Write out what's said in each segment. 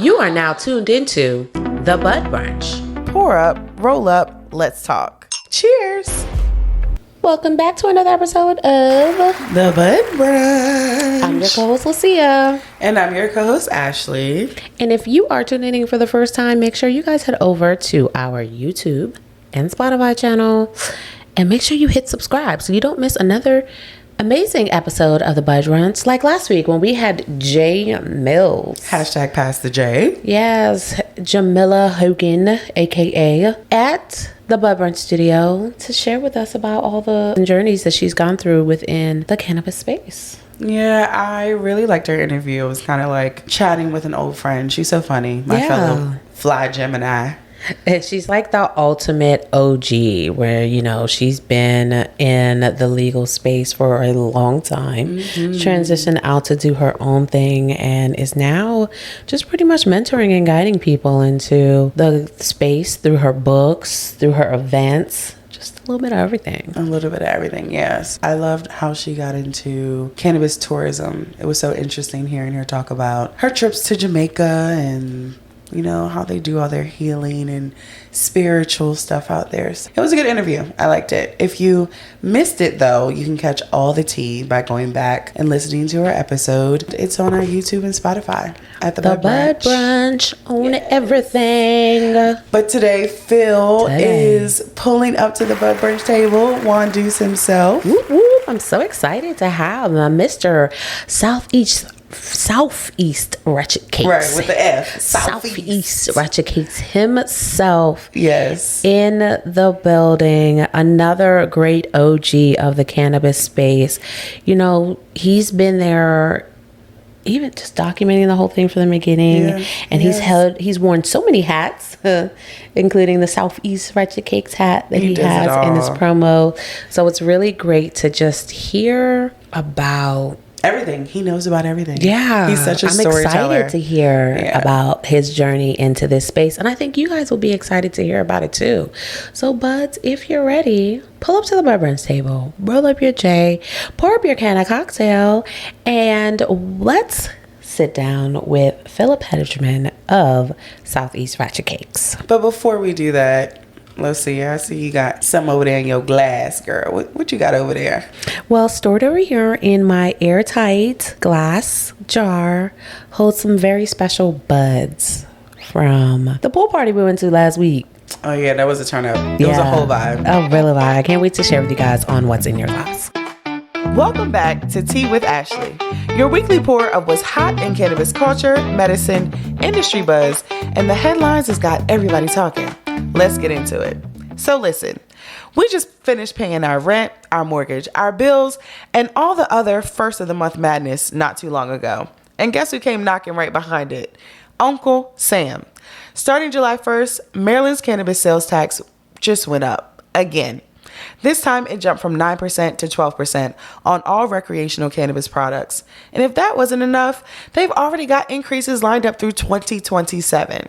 You are now tuned into the Bud Brunch. Pour up, roll up, let's talk. Cheers. Welcome back to another episode of The Bud Brunch. I'm your co-host, Lucia. And I'm your co-host, Ashley. And if you are tuning in for the first time, make sure you guys head over to our YouTube and Spotify channel and make sure you hit subscribe so you don't miss another amazing episode of the Bud Brunch, like last week when we had Jay Mills. Hashtag pass the J. Yes, Jamila Hogan, aka at the Bud Brunch Studio, to share with us about all the journeys that she's gone through within the cannabis space. Yeah, I really liked her interview. It was kind of like chatting with an old friend. She's so funny. My fellow fly Gemini. And she's like the ultimate OG, where, you know, she's been in the legal space for a long time, transitioned out to do her own thing, and is now just pretty much mentoring and guiding people into the space through her books, through her events. Just a little bit of everything. A little bit of everything, yes. I loved how she got into cannabis tourism. It was so interesting hearing her talk about her trips to Jamaica and, you know, how they do all their healing and spiritual stuff out there. So it was a good interview. I liked it. If you missed it, though, you can catch all the tea by going back and listening to our episode. It's on our YouTube and Spotify at the Bud Brunch on everything. But today, Phil is pulling up to the Bud Brunch table. Juan Deuce himself. Woo, woo. I'm so excited to have Mr. Soufeast Ratchet Cakes. Right, with the F. Soufeast Ratchet Cakes himself. Yes. In the building. Another great OG of the cannabis space. You know, he's been there even just documenting the whole thing from the beginning. Yeah, and he's worn so many hats, including the Soufeast Ratchet Cakes hat that he has in his promo. So it's really great to just hear about everything. He knows about everything. Yeah. He's such a storyteller. I'm excited to hear about his journey into this space. And I think you guys will be excited to hear about it too. So, buds, if you're ready, pull up to the Bud Brunch table, roll up your J, pour up your can of cocktail, and let's sit down with Phillip Hedgman of Soufeast Ratchet Cakes. But before we do that, Lucy, I see you got something over there in your glass, girl. What you got over there? Well, stored over here in my airtight glass jar holds some very special buds from the pool party we went to last week. Oh, yeah, that was a turn up. It was a whole vibe. Oh, really vibe. I can't wait to share with you guys on what's in your glass. Welcome back to Tea with Ashley, your weekly pour of what's hot in cannabis culture, medicine, industry buzz, and the headlines has got everybody talking. Let's get into it. So listen, we just finished paying our rent, our mortgage, our bills, and all the other first of the month madness not too long ago. And guess who came knocking right behind it? Uncle Sam. Starting July 1st, Maryland's cannabis sales tax just went up again. This time it jumped from 9% to 12% on all recreational cannabis products. And if that wasn't enough, they've already got increases lined up through 2027.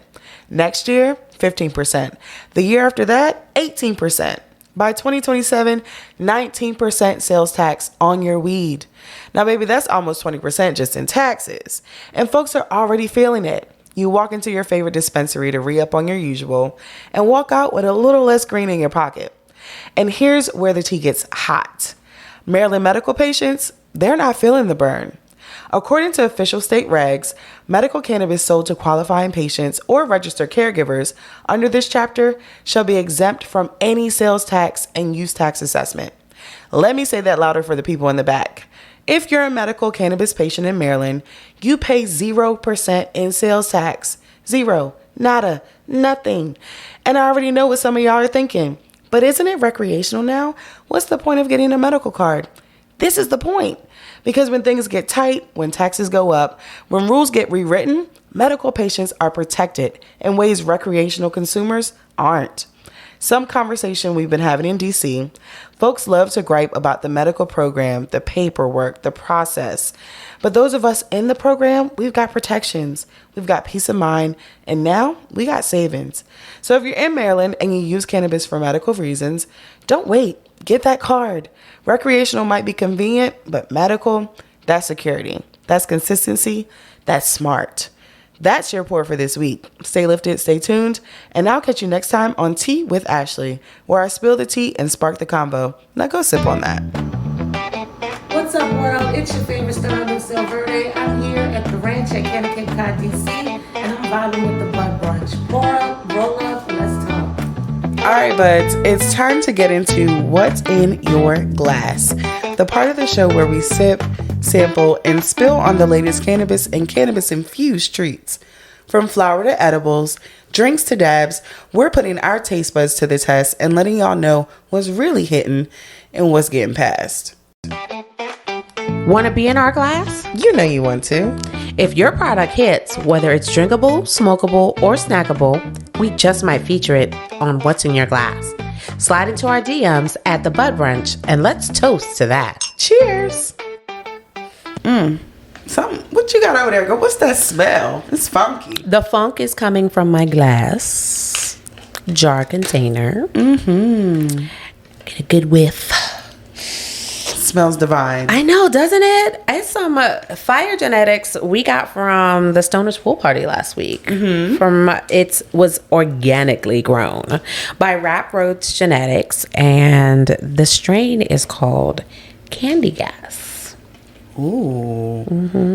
Next year, 15%. The year after that, 18%. By 2027, 19% sales tax on your weed. Now, baby, that's almost 20% just in taxes. And folks are already feeling it. You walk into your favorite dispensary to re-up on your usual and walk out with a little less green in your pocket. And here's where the tea gets hot. Maryland medical patients, they're not feeling the burn. According to official state regs, medical cannabis sold to qualifying patients or registered caregivers under this chapter shall be exempt from any sales tax and use tax assessment. Let me say that louder for the people in the back. If you're a medical cannabis patient in Maryland, you pay 0% in sales tax. Zero. Nada. Nothing. And I already know what some of y'all are thinking. But isn't it recreational now? What's the point of getting a medical card? This is the point. Because when things get tight, when taxes go up, when rules get rewritten, medical patients are protected in ways recreational consumers aren't. Some conversation we've been having in DC, folks love to gripe about the medical program, the paperwork, the process. But those of us in the program, we've got protections, we've got peace of mind, and now we got savings. So if you're in Maryland and you use cannabis for medical reasons, don't wait. Get that card. Recreational might be convenient, but medical, that's security. That's consistency. That's smart. That's your pour for this week. Stay lifted, stay tuned, and I'll catch you next time on Tea with Ashley, where I spill the tea and spark the combo. Now go sip on that. What's up, world? It's your favorite star, Lucille Verde. I'm here at the ranch at Canada Cape Cod, DC, and I'm vibing with the Bud Brunch. Pour up, roll up, and let's talk. All right, buds, it's time to get into what's in your glass, the part of the show where we sip, sample, and spill on the latest cannabis and cannabis-infused treats. From flower to edibles, drinks to dabs, we're putting our taste buds to the test and letting y'all know what's really hitting and what's getting passed. Want to be in our glass? You know you want to. If your product hits, whether it's drinkable, smokable, or snackable, we just might feature it on What's in Your Glass. Slide into our DMs at the Bud Brunch and let's toast to that. Cheers. What you got over there? Girl? What's that smell? It's funky. The funk is coming from my glass jar container. Get a good whiff. Smells divine. I know, doesn't it? It's some fire genetics we got from the Stoners Pool Party last week. It was organically grown by Rapp Road Genetics, and the strain is called Candy Gas. Ooh.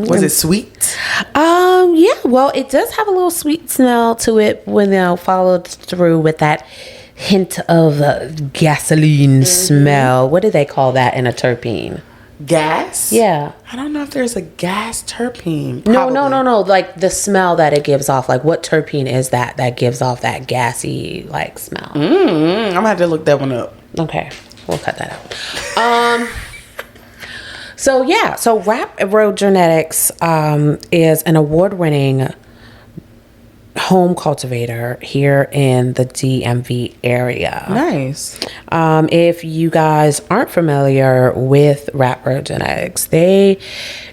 Was it sweet? Yeah. Well, it does have a little sweet smell to it when followed through with that hint of gasoline smell. What do they call that in a terpene? Gas? Yeah. I don't know if there's a gas terpene. No. Like the smell that it gives off. Like what terpene is that gives off that gassy like smell? I'm gonna have to look that one up. Okay, we'll cut that out. So Rapp Road Genetics is an award-winning home cultivator here in the DMV area. Nice. If you guys aren't familiar with Rapp Road Genetics, they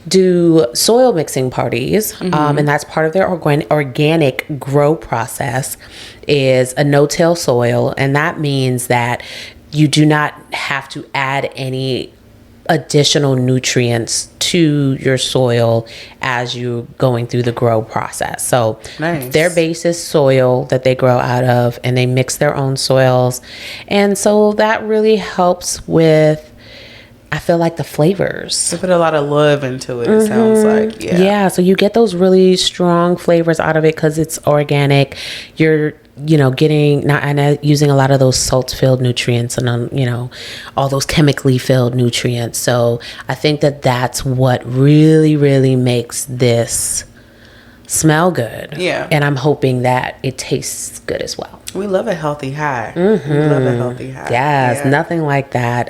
do soil mixing parties, and that's part of their organic grow process is a no-till soil, and that means that you do not have to add any additional nutrients to your soil as you're going through the grow process. So nice. Their base is soil that they grow out of, and they mix their own soils. And so that really helps with, I feel like, the flavors. They put a lot of love into it, it sounds like. Yeah, so you get those really strong flavors out of it because it's organic. You're getting not using a lot of those salt-filled nutrients and all those chemically filled nutrients. So I think that's what really, really makes this smell good. Yeah. And I'm hoping that it tastes good as well. We love a healthy high. We love a healthy high. Yes, nothing like that.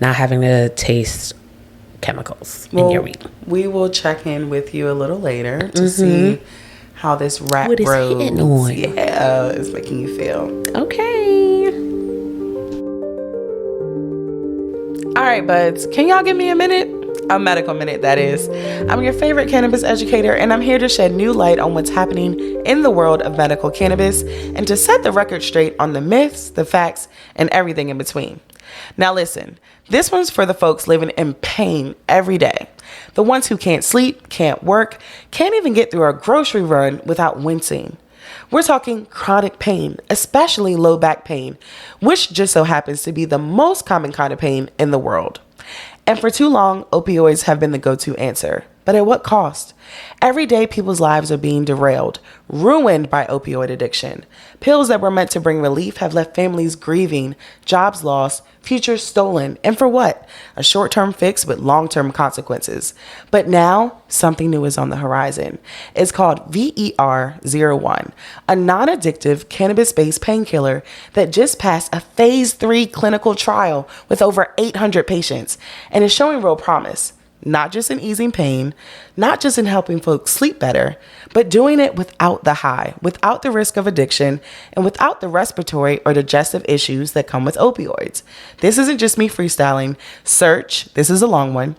Not having to taste chemicals in your weed. We will check in with you a little later to see how this Rapp Road is making you feel. Okay. All right, buds. Can y'all give me a minute? A medical minute, that is. I'm your favorite cannabis educator, and I'm here to shed new light on what's happening in the world of medical cannabis and to set the record straight on the myths, the facts, and everything in between. Now listen, this one's for the folks living in pain every day. The ones who can't sleep, can't work, can't even get through a grocery run without wincing. We're talking chronic pain, especially low back pain, which just so happens to be the most common kind of pain in the world. And for too long, opioids have been the go-to answer. But at what cost? Every day, people's lives are being derailed, ruined by opioid addiction. Pills that were meant to bring relief have left families grieving, jobs lost, futures stolen. And for what? A short-term fix with long-term consequences. But now, something new is on the horizon. It's called VER-01, a non-addictive cannabis-based painkiller that just passed a phase 3 clinical trial with over 800 patients and is showing real promise. Not just in easing pain, not just in helping folks sleep better, but doing it without the high, without the risk of addiction, and without the respiratory or digestive issues that come with opioids. This isn't just me freestyling. Search, this is a long one,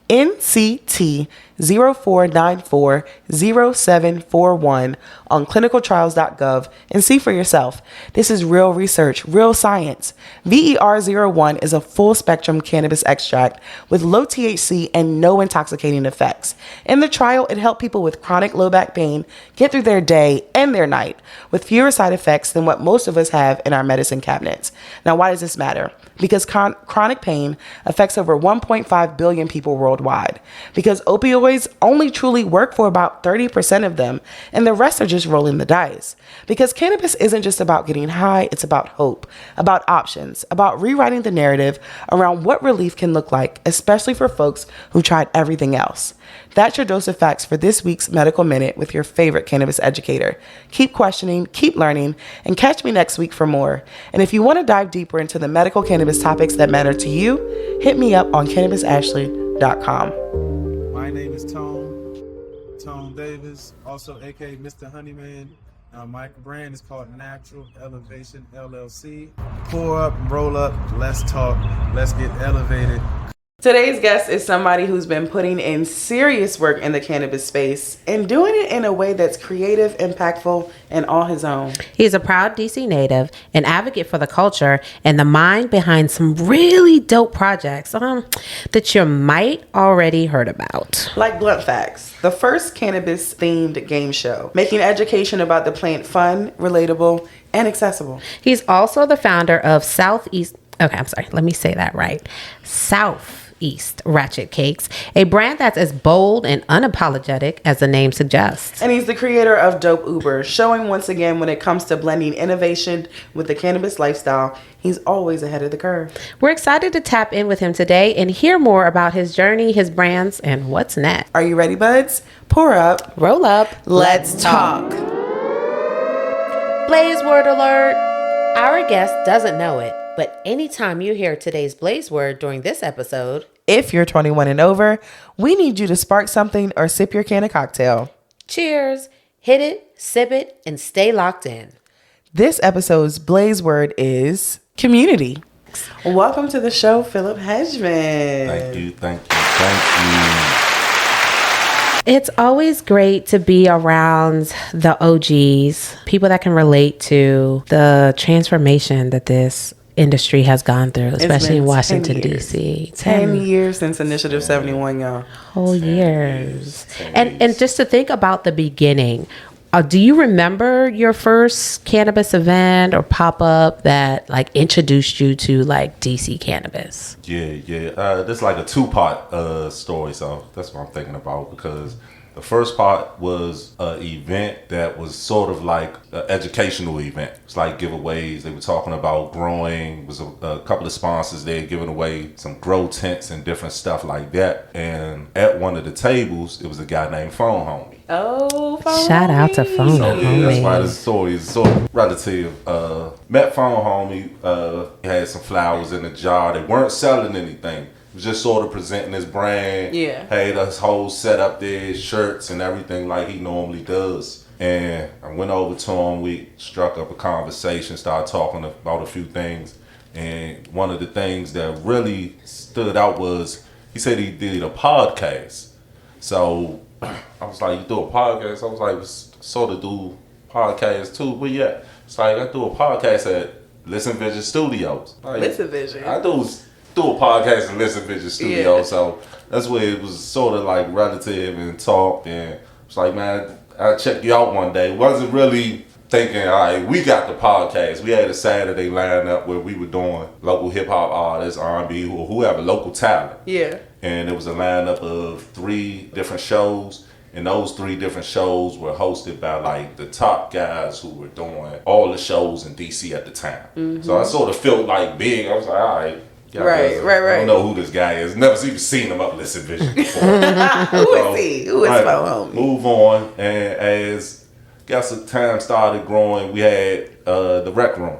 NCT 0494-0741 on clinicaltrials.gov and see for yourself. This is real research, real science. VER01 is a full-spectrum cannabis extract with low THC and no intoxicating effects. In the trial, it helped people with chronic low back pain get through their day and their night with fewer side effects than what most of us have in our medicine cabinets. Now, why does this matter? Because chronic pain affects over 1.5 billion people worldwide. Because opioids only truly work for about 30% of them, and the rest are just rolling the dice. Because cannabis isn't just about getting high, it's about hope, about options, about rewriting the narrative around what relief can look like, especially for folks who tried everything else. That's your dose of facts for this week's Medical Minute with your favorite cannabis educator. Keep questioning, keep learning, and catch me next week for more. And if you want to dive deeper into the medical cannabis topics that matter to you, hit me up on cannabisashley.com. My name is Tone Davis, also aka Mr. Honeyman. My brand is called Natural Elevation LLC. Pour up, roll up, let's talk, let's get elevated. Today's guest is somebody who's been putting in serious work in the cannabis space and doing it in a way that's creative, impactful, and all his own. He's a proud DC native, an advocate for the culture, and the mind behind some really dope projects that you might already heard about. Like Blunt Facts, the first cannabis-themed game show, making education about the plant fun, relatable, and accessible. He's also the founder of Soufeast Ratchet Cakes, a brand that's as bold and unapologetic as the name suggests. And he's the creator of Dope Uber, showing once again when it comes to blending innovation with the cannabis lifestyle, he's always ahead of the curve. We're excited to tap in with him today and hear more about his journey, his brands, and what's next. Are you ready, buds? Pour up, roll up, let's talk. Blaze word alert. Our guest doesn't know it, but anytime you hear today's Blaze word during this episode, if you're 21 and over, we need you to spark something or sip your can of cocktail. Cheers, hit it, sip it, and stay locked in. This episode's Blaze word is community. Welcome to the show, Phillip Hedgman. Thank you. It's always great to be around the OGs, people that can relate to the transformation that this industry has gone through, especially in Washington, D.C. 10 years since Initiative 71, y'all. Whole years. And just to think about the beginning, do you remember your first cannabis event or pop-up that like introduced you to like DC cannabis? Yeah. This is like a two-part story, so that's what I'm thinking about, because the first part was an event that was sort of like an educational event. It's like giveaways. They were talking about growing. There was a couple of sponsors there giving away some grow tents and different stuff like that. And at one of the tables, it was a guy named Phone Homie. Oh, Phone Shout out to Phone Homie. That's why this story is sort of relative. Met Phone Homie. He had some flowers in a jar. They weren't selling anything. He was just sort of presenting his brand. Yeah. Had his whole setup there, shirts and everything like he normally does. And I went over to him. We struck up a conversation, started talking about a few things. And one of the things that really stood out was he said he did a podcast. So I was like, you do a podcast? I was like, sort of do podcasts too. But yeah, it's like I do a podcast at Listen Vision Studios. Like, Listen Vision. I do a podcast at Listen Vision Studios. Yeah. So that's where it was sort of like relative and talked. And it's like, man, I'll check you out one day. Wasn't really thinking, all right, we got the podcast. We had a Saturday lineup where we were doing local hip hop artists, R&B, or whoever, local talent. Yeah. And it was a lineup of 3 different shows. And those 3 different shows were hosted by like the top guys who were doing all the shows in DC at the time. Mm-hmm. So I sort of felt like big. I was like, all right. Right. I don't know who this guy is. Never even seen him up Listen Vision before. Who is he? Who is Phone Homie? Move on. And as the time started growing, we had the rec room.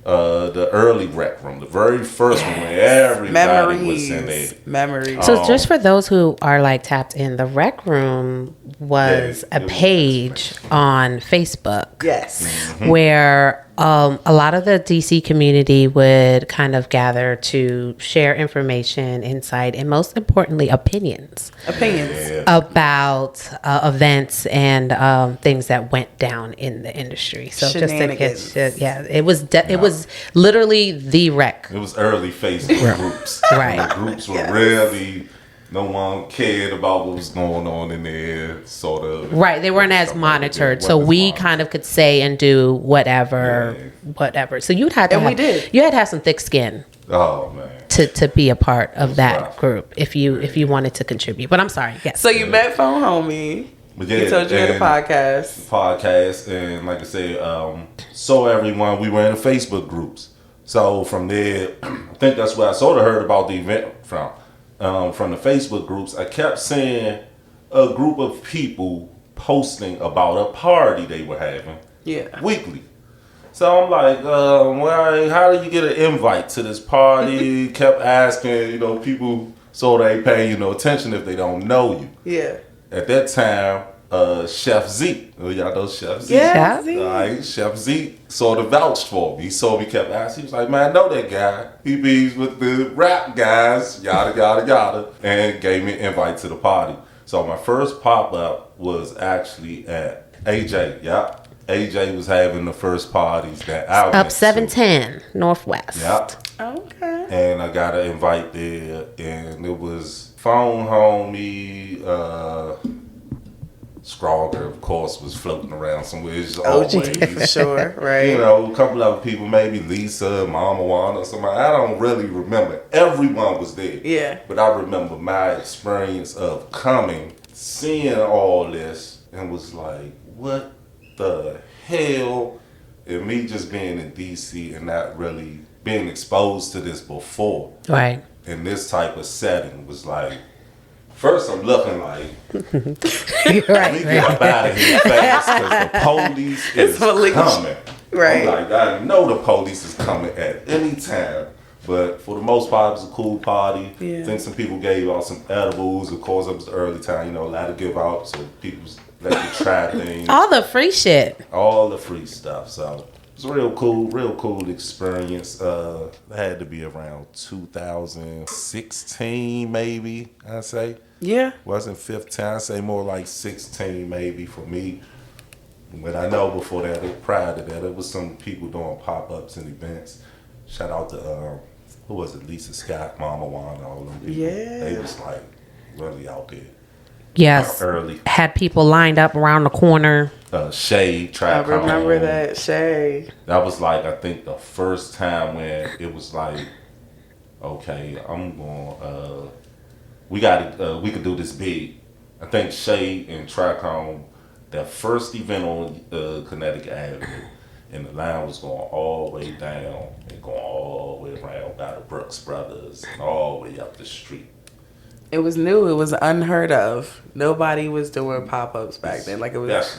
The early rec room, the very first one where everybody was in there. Memories. So just for those who are like tapped in, the rec room was a page on Facebook. Yes. Where a lot of the DC community would kind of gather to share information, insight, and most importantly, opinions about events and things that went down in the industry. So Shenanigans. it was literally the wreck. It was early Facebook groups. Right. The groups were really, no one cared about what was going on in there, sort of. Right, they weren't as monitored, so we kind of could say and do whatever. So you had to, you had to have some thick skin. Oh man. To be a part of that rough. group if you wanted to contribute. But I'm sorry. Yes. So you met Phone Homie. But He told you in the podcast, and like I said, so everyone, we were in the Facebook groups. So from there, I think that's where I sort of heard about the event from. From the Facebook groups, I kept seeing a group of people posting about a party they were having weekly. So I'm like, well, how do you get an invite to this party? Kept asking, people so they pay, attention if they don't know you. Yeah. At that time, Chef Zeke, y'all know Chef Zeke? Yeah. Right, Chef Zeke sort of vouched for me. He saw me, kept asking. He was like, man, I know that guy. He be with the rap guys, yada, yada, yada. And gave me an invite to the party. So my first pop-up was actually at AJ, AJ was having the first parties that I went Up to. 710 Northwest. Yep. Okay. And I got an invite there, and it was Phone Homie, Scrogger, of course, was floating around somewhere. It's always, for sure, right? A couple other people, maybe Lisa, Mama Wanda, or somebody. I don't really remember. Everyone was there. Yeah. But I remember my experience of coming, seeing all this, and was like, what the hell? And me just being in DC and not really being exposed to this before. Right. In this type of setting was like, first I'm looking like, let me get up out of here fast because the police is coming. Right. I'm like, I know the police is coming at any time. But for the most part, it was a cool party. Yeah. I think some people gave out some edibles. Of course, it was the early time, allowed to give out. So people let you try things. All the free shit. All the free stuff. So it was a real cool experience. It had to be around 2016, maybe, I'd say. Yeah. Wasn't 15, I'd say more like 16 maybe for me. But I know before that, prior to that, it was some people doing pop-ups and events. Shout out to, who was it, Lisa Scott, Mama Wanda, all them people. Yeah. They was like really out there. Yes. Early. Had people lined up around the corner. Shay, I remember that, Shay. That was like, I think the first time when it was like, okay, I'm going, we could do this big. I think Shay and Tricone, that first event on Connecticut Avenue, and the line was going all the way down and going all the way around by the Brooks Brothers and all the way up the street. It was new. It was unheard of. Nobody was doing pop-ups back then. Like it was.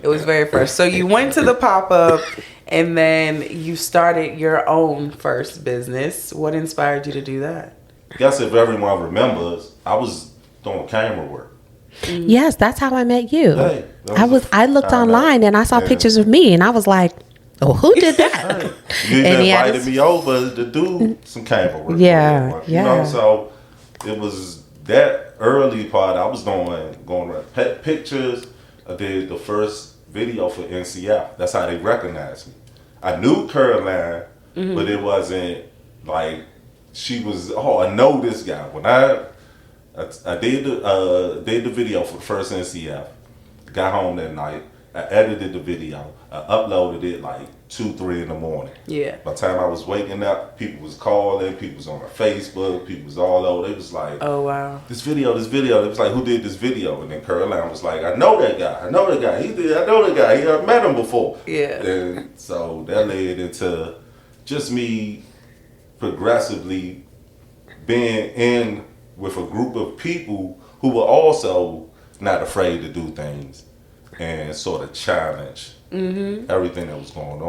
It was very first. So you went to the pop-up, and then you started your own first business. What inspired you to do that? I guess if everyone remembers, I was doing camera work. Yes, that's how I met you. Hey, I looked online and I saw pictures of me, and I was like, oh, who did that? You And invited me over to do some camera work. Yeah, yeah. So it was that early part. I was going around pictures. I did the first video for NCF. That's how they recognized me. I knew Caroline, but it wasn't like she was. Oh, I know this guy. When I did the video for the first NCF. Got home that night. I edited the video. I uploaded it like 2-3 in the morning. Yeah. By the time I was waking up, people was calling, people was on my Facebook, people was all over. It was like, oh wow, this video. It was like, who did this video? And then Caroline was like, I know that guy. I know that guy. I met him before. Yeah. And so that led into just me progressively being in with a group of people who were also not afraid to do things and sort of challenge everything that was going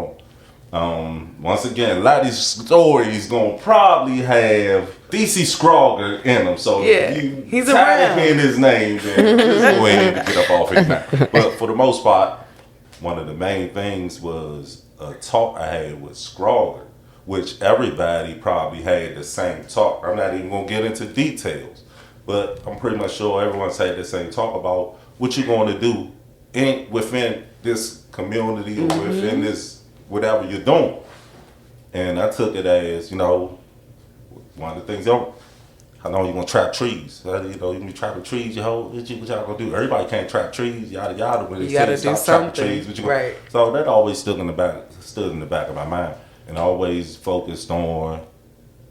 on. Once again, a lot of these stories gonna probably have DC Scrogger in them, so if you he's tired of around. hearing his name, then just go ahead and get up off it now. But for the most part, one of the main things was a talk I had with Scrogger, which everybody probably had the same talk. I'm not even gonna get into details, but I'm pretty much sure everyone's had the same talk about what you're going to do within this community or within this whatever you're doing. And I took it as, one of the things, I know you're gonna trap trees. You gonna trap the trees, what y'all gonna do? Everybody can't trap trees, yada yada. But you gotta do something, right? So that always stood in the back of my mind, and I always focused on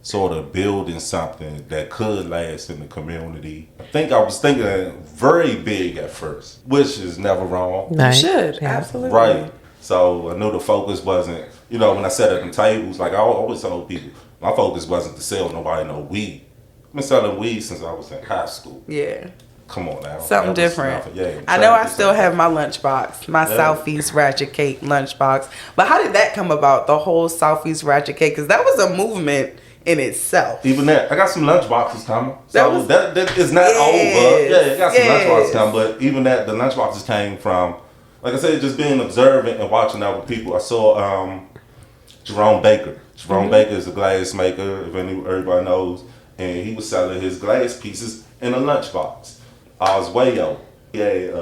sort of building something that could last in the community. I think I was thinking very big at first, which is never wrong. You should, absolutely. Right. So I knew the focus wasn't, when I sat at the tables, like I always told people, my focus wasn't to sell nobody no weed. I've been selling weed since I was in high school. Yeah. Come on now. Something different. Yeah, I know I still have my lunchbox, my Soufeast Ratchet Cake lunchbox. But how did that come about, the whole Soufeast Ratchet Cake? Because that was a movement in itself. Even that, I got some lunchboxes coming. So that is not over. Yeah, I got some lunchboxes coming. But even that, the lunchboxes came from, like I said, just being observant and watching other people. I saw Jerome Baker. Jerome Baker is a glass maker, if everybody knows. And he was selling his glass pieces in a lunchbox. Oswayo. He had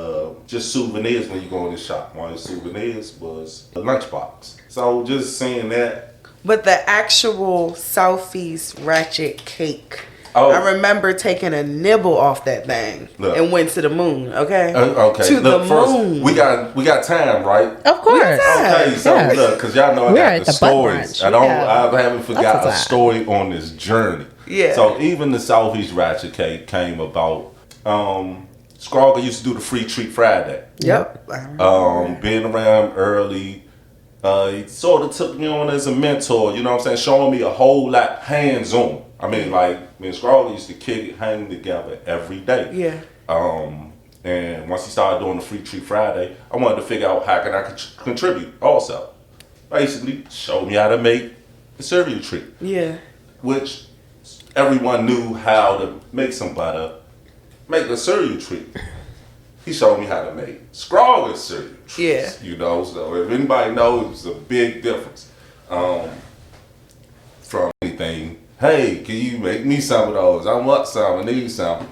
just souvenirs when you go in the shop. One of the souvenirs was a lunchbox. So just seeing that. But the actual Soufeast Ratchet Cake, oh. I remember taking a nibble off that thing and went to the moon. Okay. Okay. To the moon. We got time, right? Of course. Okay. So look, because y'all know I got the stories. Bud Brunch. I haven't forgot a story on this journey. Yeah. So even the Soufeast Ratchet Cake came about. Scrogger used to do the Free Treat Friday. Yep. Being around early, he sort of took me on as a mentor. You know what I'm saying? Showing me a whole lot hands on. I mean, like me and Scrogger used to kick it, hang together every day. Yeah. And once he started doing the Free Treat Friday, I wanted to figure out how can I contribute also. Basically, show me how to make the cereal treat. Yeah. Which everyone knew how to make some butter, make a cereal treat. He showed me how to make Scrogger cereal treats. Yeah. So if anybody knows, it's a big difference. From anything, hey, can you make me some of those? I want some, I need some.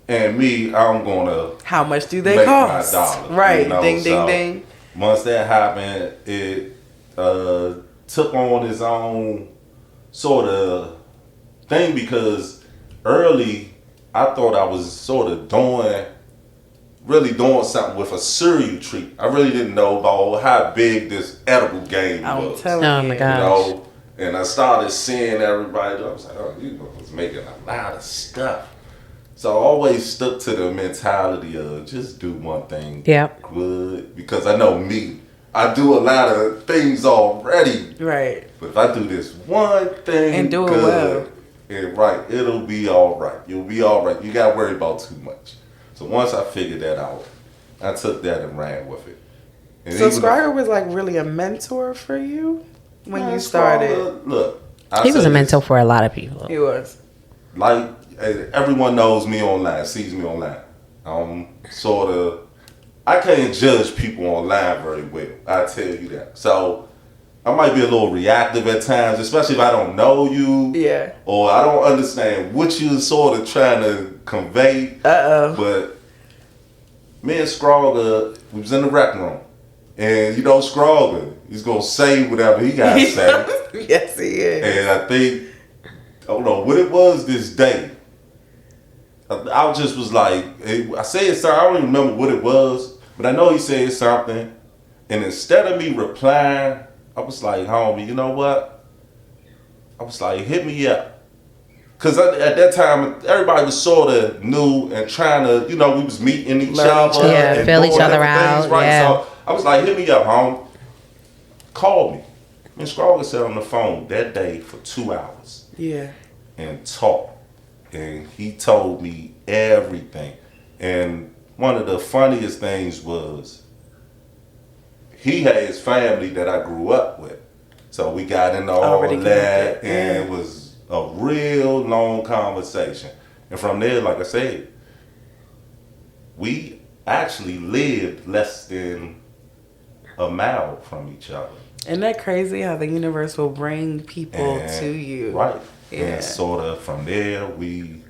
And me, I'm gonna how much do they cost? My dollar, right, ding, ding, ding. Once that happened, it took on its own sort of thing because early I thought I was sort of really doing something with a cereal treat. I really didn't know about how big this edible game was. Oh my gosh. And I started seeing everybody. I was like, oh, you was making a lot of stuff. So I always stuck to the mentality of just do one thing good. Because I know me, I do a lot of things already. Right. But if I do this one thing and do good, it well, it'll be all right. You'll be all right. You got to worry about too much. So once I figured that out, I took that and ran with it. And so Scrogger was like really a mentor for you when you started? Look. He was a mentor for a lot of people. He was. Like, everyone knows me online, sees me online. I can't judge people online very well. I tell you that. So I might be a little reactive at times, especially if I don't know you. Yeah. Or I don't understand what you're sort of trying to convey. But me and Scrogger, we was in the rec room. And Scrogger, he's going to say whatever he got to say. Yes, he is. And I think, I don't know what it was this day. I just was like, I said something, I don't even remember what it was, but I know he said something. And instead of me replying, I was like, homie, you know what? I was like, hit me up. Because at that time, everybody was sort of new and trying to, we was meeting each other. Yeah, fill each other out. Right? Yeah. So I was like, hit me up, home. Call me. And Scrogger sat on the phone that day for 2 hours. Yeah. And talked. And he told me everything. And one of the funniest things was he had his family that I grew up with. So we got into all that, and it was a real long conversation. And from there, like I said, we actually lived less than a mile from each other. Isn't that crazy how the universe will bring people to you? Right. Yeah. And sort of from there, we,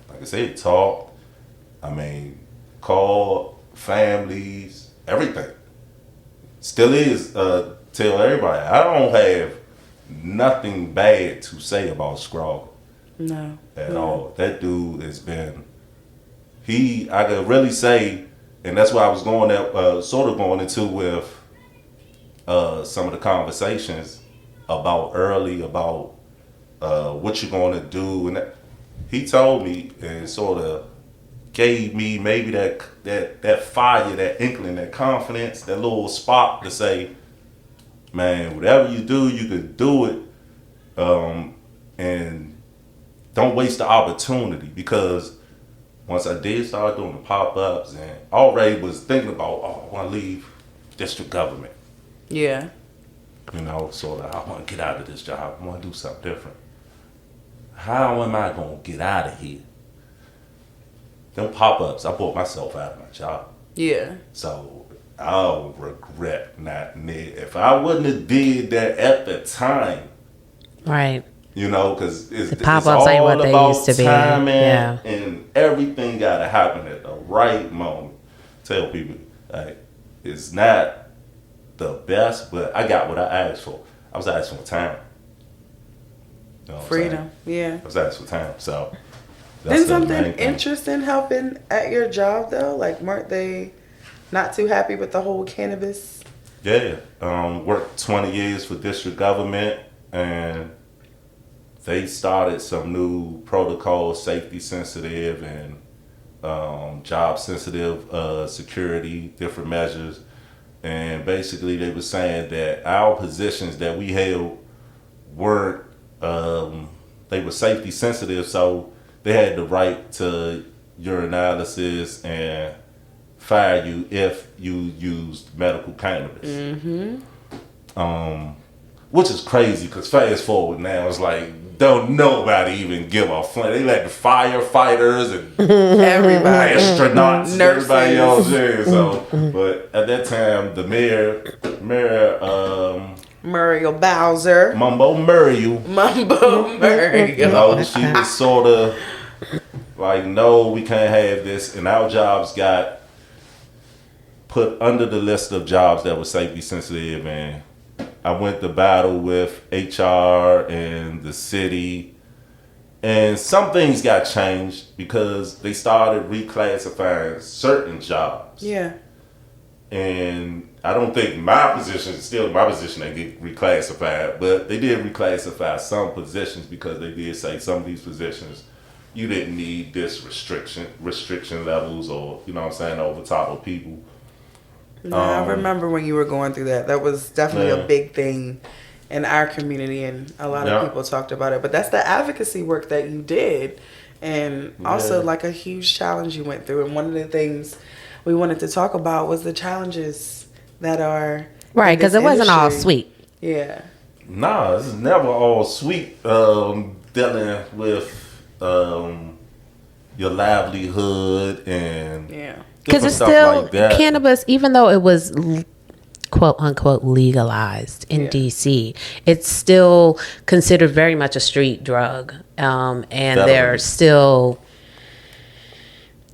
like I said, talk. I mean, call families, everything. Still is, tell everybody, I don't have nothing bad to say about Scroggle. No. At all. That dude has been, I could really say, and that's why I was going there, sort of going into with some of the conversations about what you're going to do. And he told me and sort of gave me maybe that fire, that inkling, that confidence, that little spark to say, man, whatever you do, you can do it. And don't waste the opportunity, because once I did start doing the pop-ups and already was thinking about, I want to leave district government. Yeah. You know, sort of, I want to get out of this job. I want to do something different. How am I going to get out of here? Them pop-ups, I bought myself out of my job. Yeah. So I'll regret not. If I wouldn't have did that at the time, Right. you know, because it's pop-ups all ain't what they about used to be. timing, Yeah. and everything got to happen at the right moment. Tell people, like, it's not the best, but I got what I asked for. I was asking for time. You know what I'm Freedom. Yeah. I was asking for time, so. Didn't the main something thing. interesting happen at your job though? Like, weren't they not too happy with the whole cannabis? Yeah, worked 20 years for district government, and they started some new protocols, safety sensitive and job sensitive security, different measures. And basically they were saying that our positions that we held weren't, they were safety sensitive, so they had the right to urinalysis and fire you if you used medical cannabis. Which is crazy, because fast forward now, it's like, don't nobody even give a fuck. They let the firefighters and Everybody. astronauts, and Nurses. everybody else in. So, but at that time, the mayor, Muriel Bowser. Mumbo Muriel, Mumbo Muriel. you know, she was sort of like, no, we can't have this. And our jobs got put under the list of jobs that were safety sensitive. And I went to battle with HR and the city. And some things got changed because they started reclassifying certain jobs. Yeah. And I don't think my position is still my position that get reclassified, but they did reclassify some positions because they did say some of these positions you didn't need this restriction levels, or, you know what I'm saying, over top of people. No, I remember when you were going through that. That was definitely a big thing in our community, and a lot of people talked about it. But that's the advocacy work that you did, and also like a huge challenge you went through. And one of the things we wanted to talk about was the challenges that are Right, because it wasn't all industry. sweet. Yeah. Nah, this is never all sweet. Dealing with your livelihood and Because it's stuff still like that. cannabis, even though it was quote unquote legalized in DC, it's still considered very much a street drug. And there's still,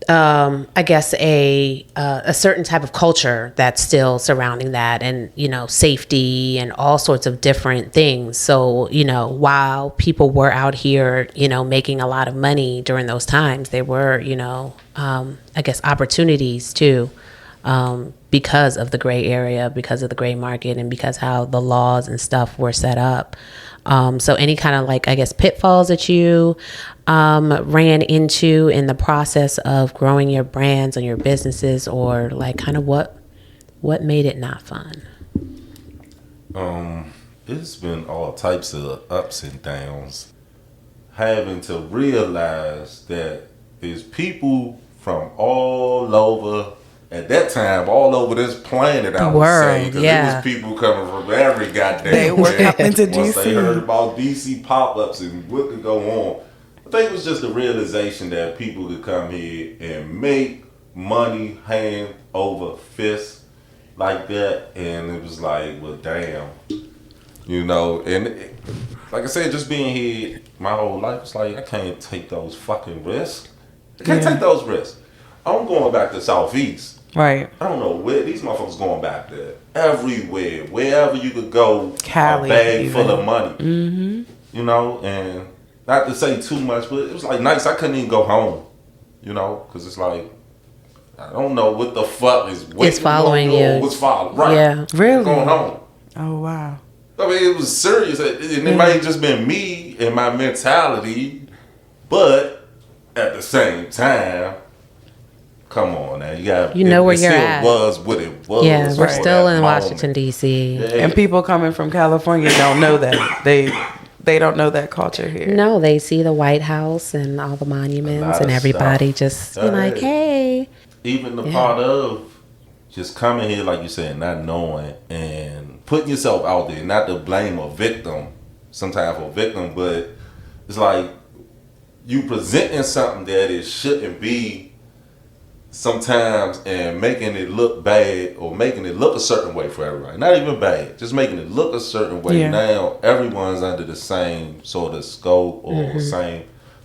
I guess, a certain type of culture that's still surrounding that, and, you know, safety and all sorts of different things. So, you know, while people were out here, you know, making a lot of money during those times, there were, you know, I guess, opportunities too, because of the gray area, because of the gray market, and because how the laws and stuff were set up. So any kind of, like, I guess, pitfalls that you ran into in the process of growing your brands and your businesses, or like kind of what made it not fun? It's been all types of ups and downs. Having to realize that there's people from all over, at that time, all over this planet, I would say. Because there was people coming from every goddamn They were coming to Once they DC. heard about DC pop-ups and what could go on. I think it was just the realization that people could come here and make money hand over fist like that, and it was like, well, damn, you know. And like I said, just being here my whole life, it's like I can't take those fucking risks. I can't take those risks. I'm going back to Soufeast. Right. I don't know where these motherfuckers going back there. Everywhere, wherever you could go, Cali, a bag even. full of money. Mm-hmm. You know, and not to say too much, but it was like nice. I couldn't even go home. You know, because it's like I don't know what the fuck is waiting. It's following you. What's following? Right. Yeah. Really? Going home. Oh, wow. I mean, it was serious, and it might have just been me and my mentality, but at the same time, come on now, you got where it you're still at. Was what it was. Yeah, we're for still that in moment. Washington, D.C. Yeah. And people coming from California don't know that. They don't know that culture here. No, they see the White House and all the monuments, and of everybody stuff. just be like, hey. Even the part of just coming here, like you said, not knowing and putting yourself out there, not to blame a victim, sometimes for a victim, but it's like you presenting something that it shouldn't be sometimes, and making it look bad or making it look a certain way for everybody. Not even bad, just making it look a certain way. Yeah. Now everyone's under the same sort of scope or same.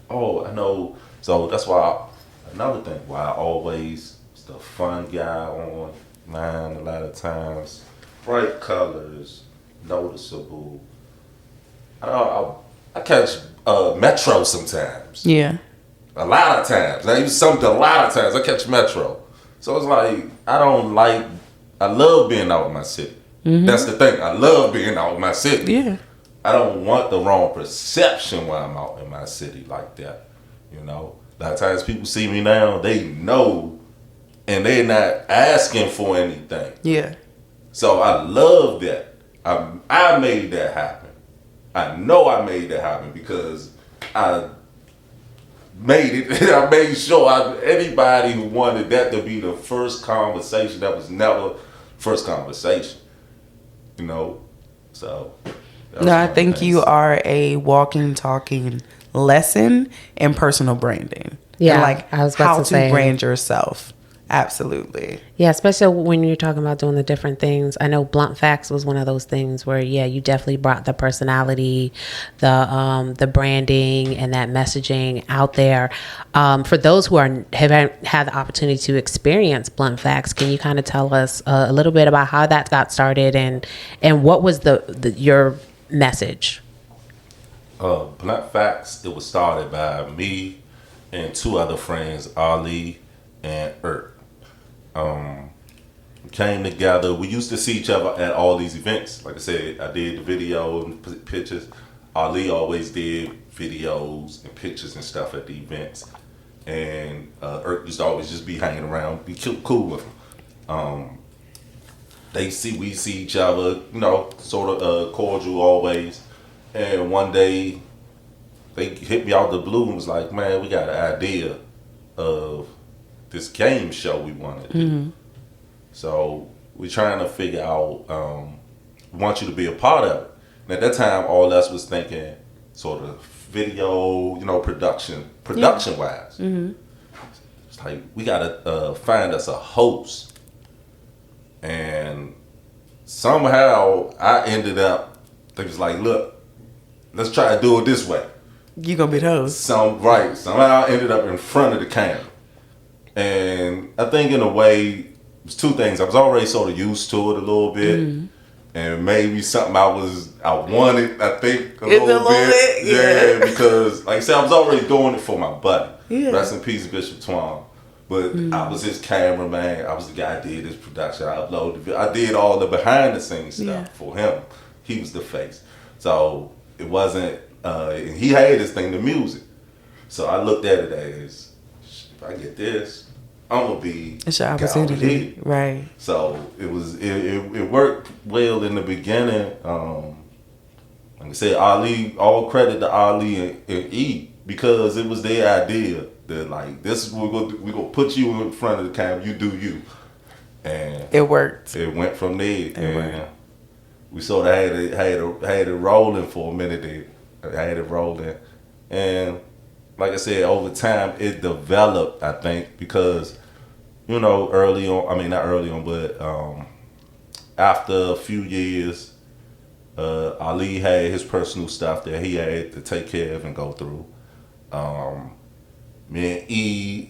Oh, I know. So that's why another thing why I always was the fun guy on mine a lot of times. Bright colors, noticeable. I catch Metro sometimes. Yeah. A lot of times. Now, a lot of times I catch Metro. So it's like, I love being out in my city. That's the thing. I love being out in my city. Yeah. I don't want the wrong perception when I'm out in my city like that. You know? A lot of times people see me now, they know, and they're not asking for anything. Yeah. So I love that. I made that happen. I know I made that happen because I made it. I made sure anybody who wanted that to be the first conversation, that was never first conversation. You know? So. No, I think you are a walking, talking lesson in personal branding. Yeah, And like I was about how to say. brand yourself. Absolutely. Yeah, especially when you're talking about doing the different things. I know Blunt Facts was one of those things where, yeah, you definitely brought the personality, the branding, and that messaging out there. For those who have had the opportunity to experience Blunt Facts, can you kind of tell us a little bit about how that got started and what was your message? Blunt Facts, it was started by me and two other friends, Ali and Ert. Came together. We used to see each other at all these events. Like I said, I did the video and pictures. Ali always did videos and pictures and stuff at the events. And Ert used to always just be hanging around, be cool with him. We see each other, you know, sort of cordial always. And one day, they hit me out the blue and was like, man, we got an idea of this game show we wanted to do. So we're trying to figure out, we want you to be a part of it. And at that time, all of us was thinking sort of video, you know, production wise. It's like, we gotta find us a host. And somehow I ended up, they was like, look, let's try to do it this way. You gonna be the host. Somehow I ended up in front of the camera. And I think in a way, it was two things. I was already sort of used to it a little bit. And maybe something I wanted, I think, a little bit. Yeah, because like I said, I was already doing it for my buddy. Yeah. Rest in peace, Bishop Twan. But I was his cameraman. I was the guy who did his production. I uploaded the I did all the behind the scenes stuff for him. He was the face. So it wasn't, he had this thing, the music. So I looked at it as, if I get this, I'm gonna be. It's your opportunity, right? So it worked well in the beginning. Like I said, Ali, all credit to Ali and E, because it was their idea that like, this is what we're gonna put you in front of the camera, you do you, and it worked. It went from there, and we sort of had it rolling for a minute. I had it rolling, and like I said, over time it developed. I think because, you know, early on, I mean not early on, but after a few years, Ali had his personal stuff that he had to take care of and go through. Me and E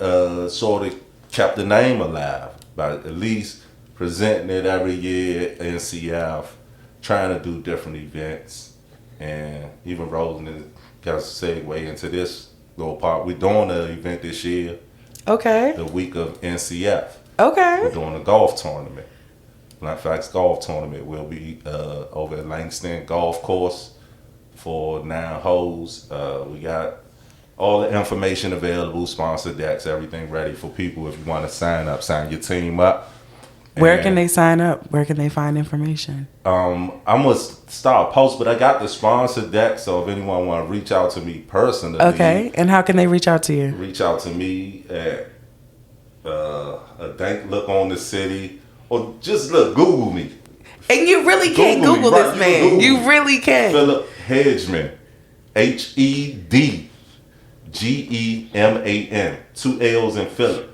sort of kept the name alive by at least presenting it every year in CF, trying to do different events, and even rolling it, got a segue into this little part. We're doing an event this year, Okay. the week of NCF. Okay. We're doing a golf tournament. Black Facts Golf Tournament will be over at Langston Golf Course for 9 holes. We got all the information available, sponsor decks, everything ready for people. If you want to sign your team up. Where And, can they sign up? Where can they find information? I'm gonna start a post, but I got the sponsor deck, so if anyone want to reach out to me personally, Okay. And how can they reach out to you? reach out to me at a dank look on the city, or just Google me. And you really can't Google me, Google right, this you can man. Google You me. really can. Phillip Hedgman, HEDGEMAN, 2 L's in Phillip.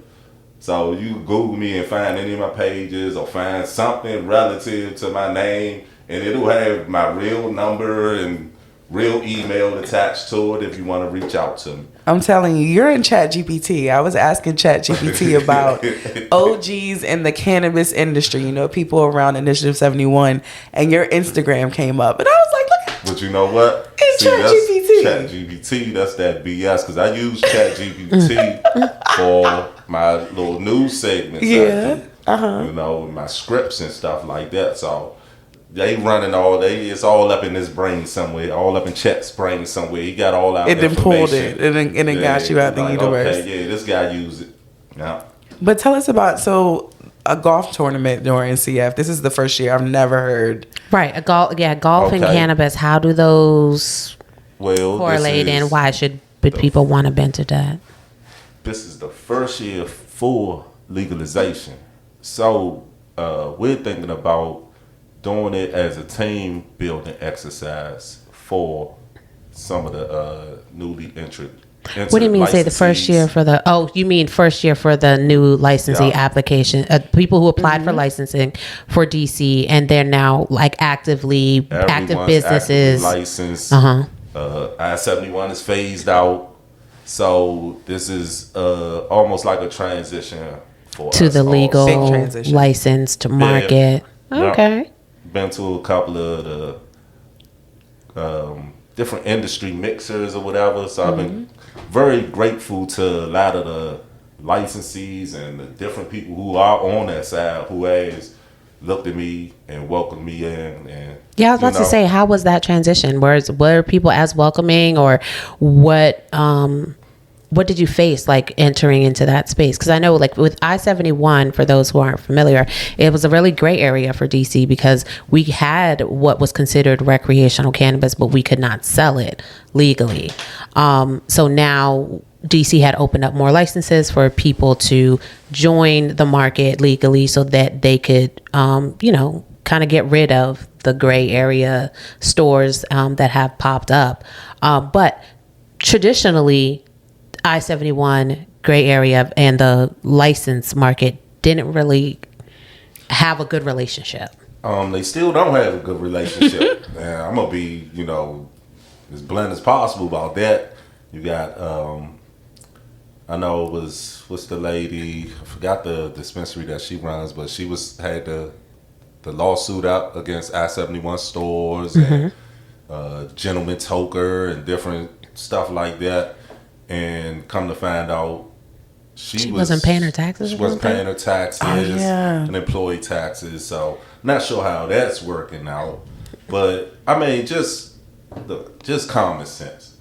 So you can Google me and find any of my pages or find something relative to my name, and it'll have my real number and real email attached to it if you want to reach out to me. I'm telling you, you're in ChatGPT. I was asking ChatGPT about OGs in the cannabis industry, you know, people around Initiative 71, and your Instagram came up. And I was like, look, But you know what? It's that's ChatGPT. That's that BS, because I use ChatGPT for my little news segments. Yeah, You know, my scripts and stuff like that. So they running it's all up in his brain somewhere, all up in Chet's brain somewhere. He got all our it then pulled information. it. It then got you out the universe. Okay, yeah, this guy used it. Yeah. But tell us about, a golf tournament during CF. This is the first year. I've never heard. Right. Golf and Okay. cannabis. How do those Well, correlate, and why should people want to venture that? this is the first year for legalization. So we're thinking about doing it as a team building exercise for some of the newly entered. What do you mean? Say the first year for the? Oh, you mean first year for the new licensing Yeah. application? People who applied for licensing for DC, and they're now like active Everyone's businesses. actively licensed. Uh-huh. I-71 is phased out, so this is almost like a transition for To us the also. legal Big transition. license to market. Yeah. Okay. Been to a couple of the different industry mixers or whatever, so I've been very grateful to a lot of the licensees and the different people who are on that side who has looked at me and welcomed me in. And Yeah, I was about to say, how was that transition? Were people as welcoming, or what did you face like entering into that space? Because I know like with I-71, for those who aren't familiar, it was a really great area for DC because we had what was considered recreational cannabis, but we could not sell it legally. So now DC had opened up more licenses for people to join the market legally so that they could, kind of get rid of the gray area stores that have popped up. But traditionally, I-71 gray area and the license market didn't really have a good relationship. They still don't have a good relationship. And I'm gonna be, as blunt as possible about that. You got, I know it was, what's the lady? I forgot the dispensary that she runs, but she had the lawsuit out against I-71 stores and Gentleman Toker and different stuff like that. And come to find out, she wasn't paying her taxes. She wasn't paying her taxes and employee taxes. So not sure how that's working out. But I mean, just common sense.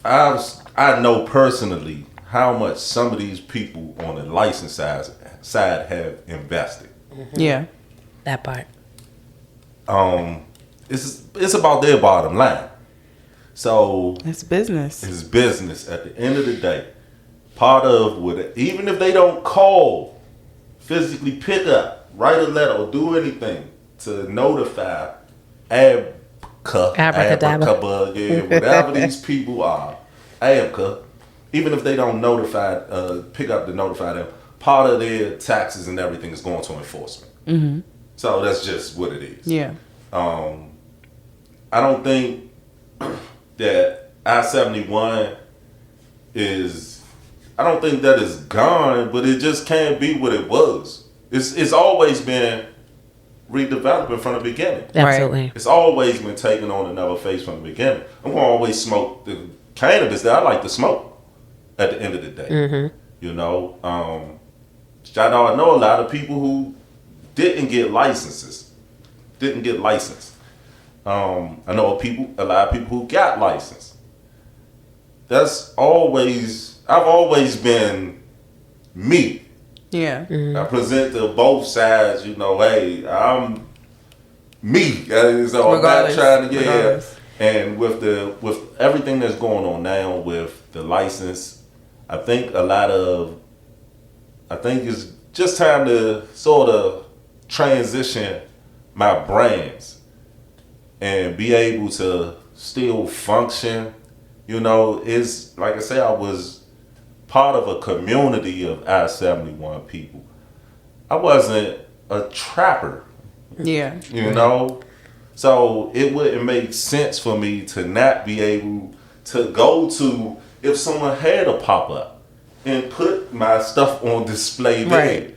I know personally how much some of these people on the license side have invested. Yeah. That part. It's about their bottom line. So It's business. it's business at the end of the day. Part of what, even if they don't call, physically pick up, write a letter, or do anything to notify Abracadabra. Whatever these people are, ABCA, even if they don't pick up to notify them, part of their taxes and everything is going to enforcement. Mm-hmm. So that's just what it is. Yeah. I don't think that I-71 is, I don't think that is gone, but it just can't be what it was. It's always been redeveloping from the beginning. Absolutely. It's always been taking on another face from the beginning. I'm going to always smoke the cannabis that I like to smoke at the end of the day. Mm-hmm. You know, I know a lot of people who didn't get licenses. I know a lot of people who got licensed. I've always been me. Yeah. Mm-hmm. I present to both sides, you know, hey, I'm me. So I'm not trying to, Regardless. And with everything that's going on now with the license, I think it's just time to sort of transition my brands and be able to still function. You know, it's like I say, I was part of a community of I-71 people. I wasn't a trapper. Yeah. You know? So it wouldn't make sense for me to not be able to go to, if someone had a pop-up and put my stuff on display there. Right.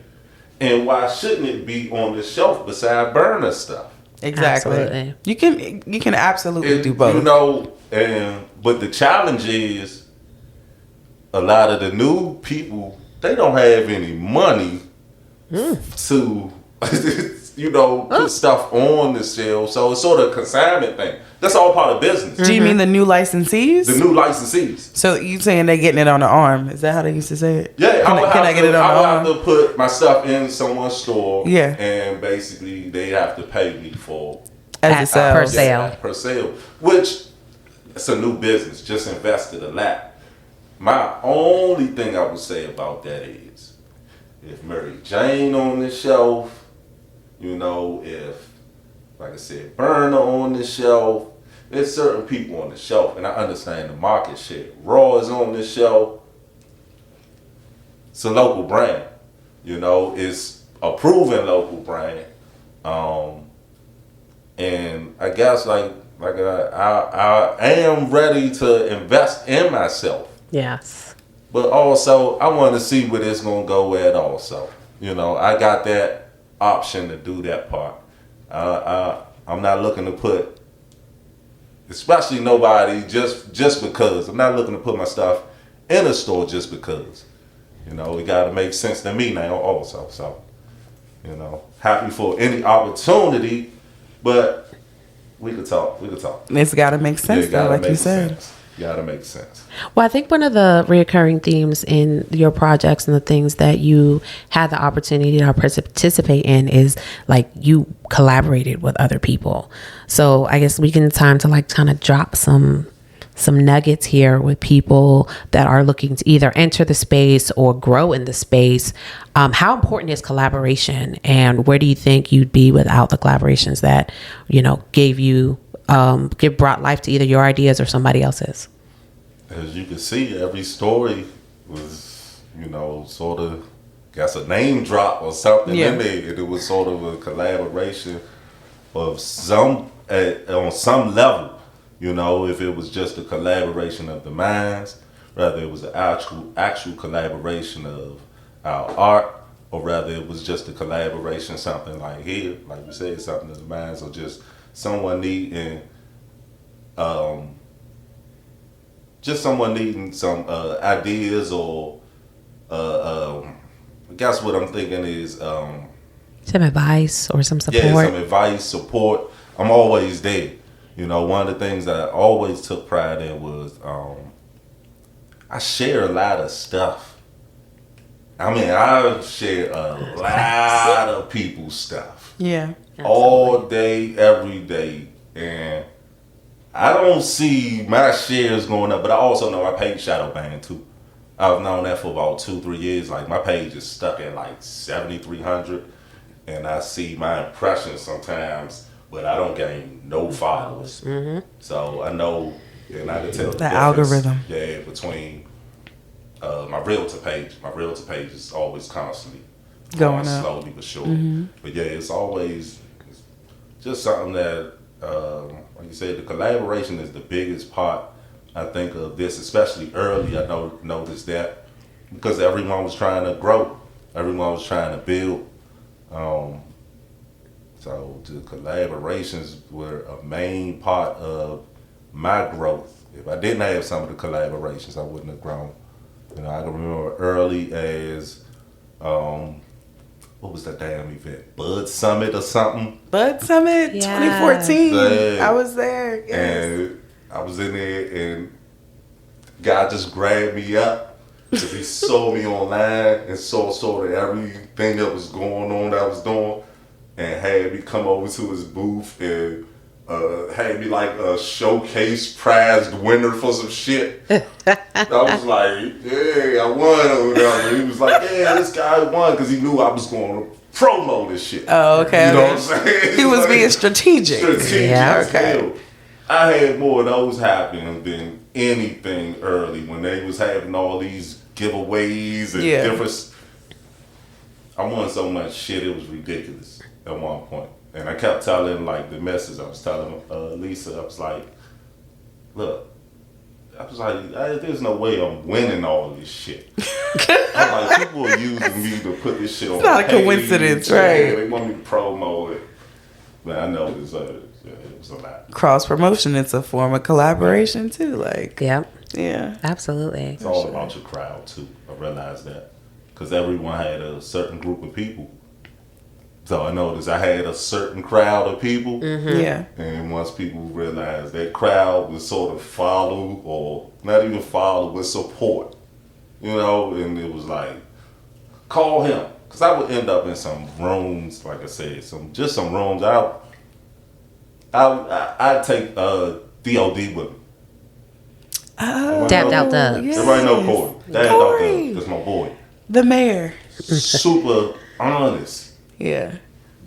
And why shouldn't it be on the shelf beside burner stuff? Exactly. Absolutely. You can absolutely do both. You know, but the challenge is a lot of the new people, they don't have any money to put stuff on the shelf. So it's sort of a consignment thing. That's all part of business. Do you mean the new licensees? The new licensees. So you saying they getting it on the arm? Is that how they used to say it? Yeah, Can I get it on the I arm? would have to put my stuff in someone's store. Yeah. And basically they have to pay me for As a per sales. sale. per sale, which it's a new business. Just invested a lot. My only thing I would say about that is, if Mary Jane on the shelf, you know, if, like I said, Burner on the shelf, there's certain people on the shelf, and I understand the market share. Raw is on the shelf. It's a local brand, you know. It's a proven local brand, and I guess like I am ready to invest in myself. Yes. But also, I want to see where this gonna go at. Also, you know, I got that option to do that part. I'm not looking to put, especially nobody just because. I'm not looking to put my stuff in a store just because. You know, it got to make sense to me now also. So, you know, happy for any opportunity, but we could talk. It's got to make sense, though, like you said. Gotta make sense. Well, I think one of the reoccurring themes in your projects and the things that you had the opportunity to participate in is like you collaborated with other people. So I guess we can time to like kind of drop some nuggets here with people that are looking to either enter the space or grow in the space. How important is collaboration, and where do you think you'd be without the collaborations that, you know, brought life to either your ideas or somebody else's? As you can see, every story was, you know, sort of, guess a name drop or something in there. It was sort of a collaboration of on some level. You know, if it was just a collaboration of the minds, rather it was an actual collaboration of our art, or rather it was just a collaboration, something like here, like we said, something of the minds, or just someone needing some ideas, or I guess what I'm thinking is Some advice or some support. Yeah, some advice, support. I'm always there. You know, one of the things that I always took pride in was I share a lot of stuff. I mean, I share a lot of people's stuff. Yeah. All day, every day. And I don't see my shares going up, but I also know I page shadow ban too. I've known that for about 2-3 years. Like, my page is stuck at like 7,300, and I see my impressions sometimes, but I don't gain no followers. Mm-hmm. So I know, and I can tell the difference, algorithm. yeah, between my realtor page. My realtor page is always constantly Going up. slowly but surely. But yeah, it's always just something that, like you said, the collaboration is the biggest part. I think of this, especially early. I noticed that because everyone was trying to grow, everyone was trying to build. So the collaborations were a main part of my growth. If I didn't have some of the collaborations, I wouldn't have grown. You know, I can remember early as, what was that damn event? Bud Summit or something? Bud Summit Yeah. 2014. Yeah. I was there. Yes. And I was in there and God just grabbed me up because he saw me online and saw sort of everything that was going on that I was doing and had me come over to his booth and had me like a showcase prized winner for some shit. I was like, yeah, I won over there. And he was like, yeah, this guy won because he knew I was going to promo this shit. Oh, okay. You know what I'm saying? He was Like, being strategic. Yeah, as okay. hell. I had more of those happening than anything early when they was having all these giveaways and Yeah. different. I won so much shit, it was ridiculous at one point. And I kept telling, like, the message, I was telling Lisa, I was like, look, there's no way I'm winning all this shit. I'm like, people are using me to put this shit on. It's not a page. coincidence, Yeah, right? they want me to promo it. But I know it was a lot. Cross promotion, it's a form of collaboration too. Like, Yep, yeah. absolutely. It's all about your crowd too. I realized that because everyone had a certain group of people. So I noticed I had a certain crowd of people, Yeah. and once people realized that crowd would sort of follow, or not even follow, but support, you know, and it was like, call him, because I would end up in some rooms, like I said, some rooms. I'd take DOD with me. Oh, Dapped out Dubs. yes. Everybody know Corey. Dapped out Corey. Dubs. That's my boy. The mayor. Super honest. Yeah.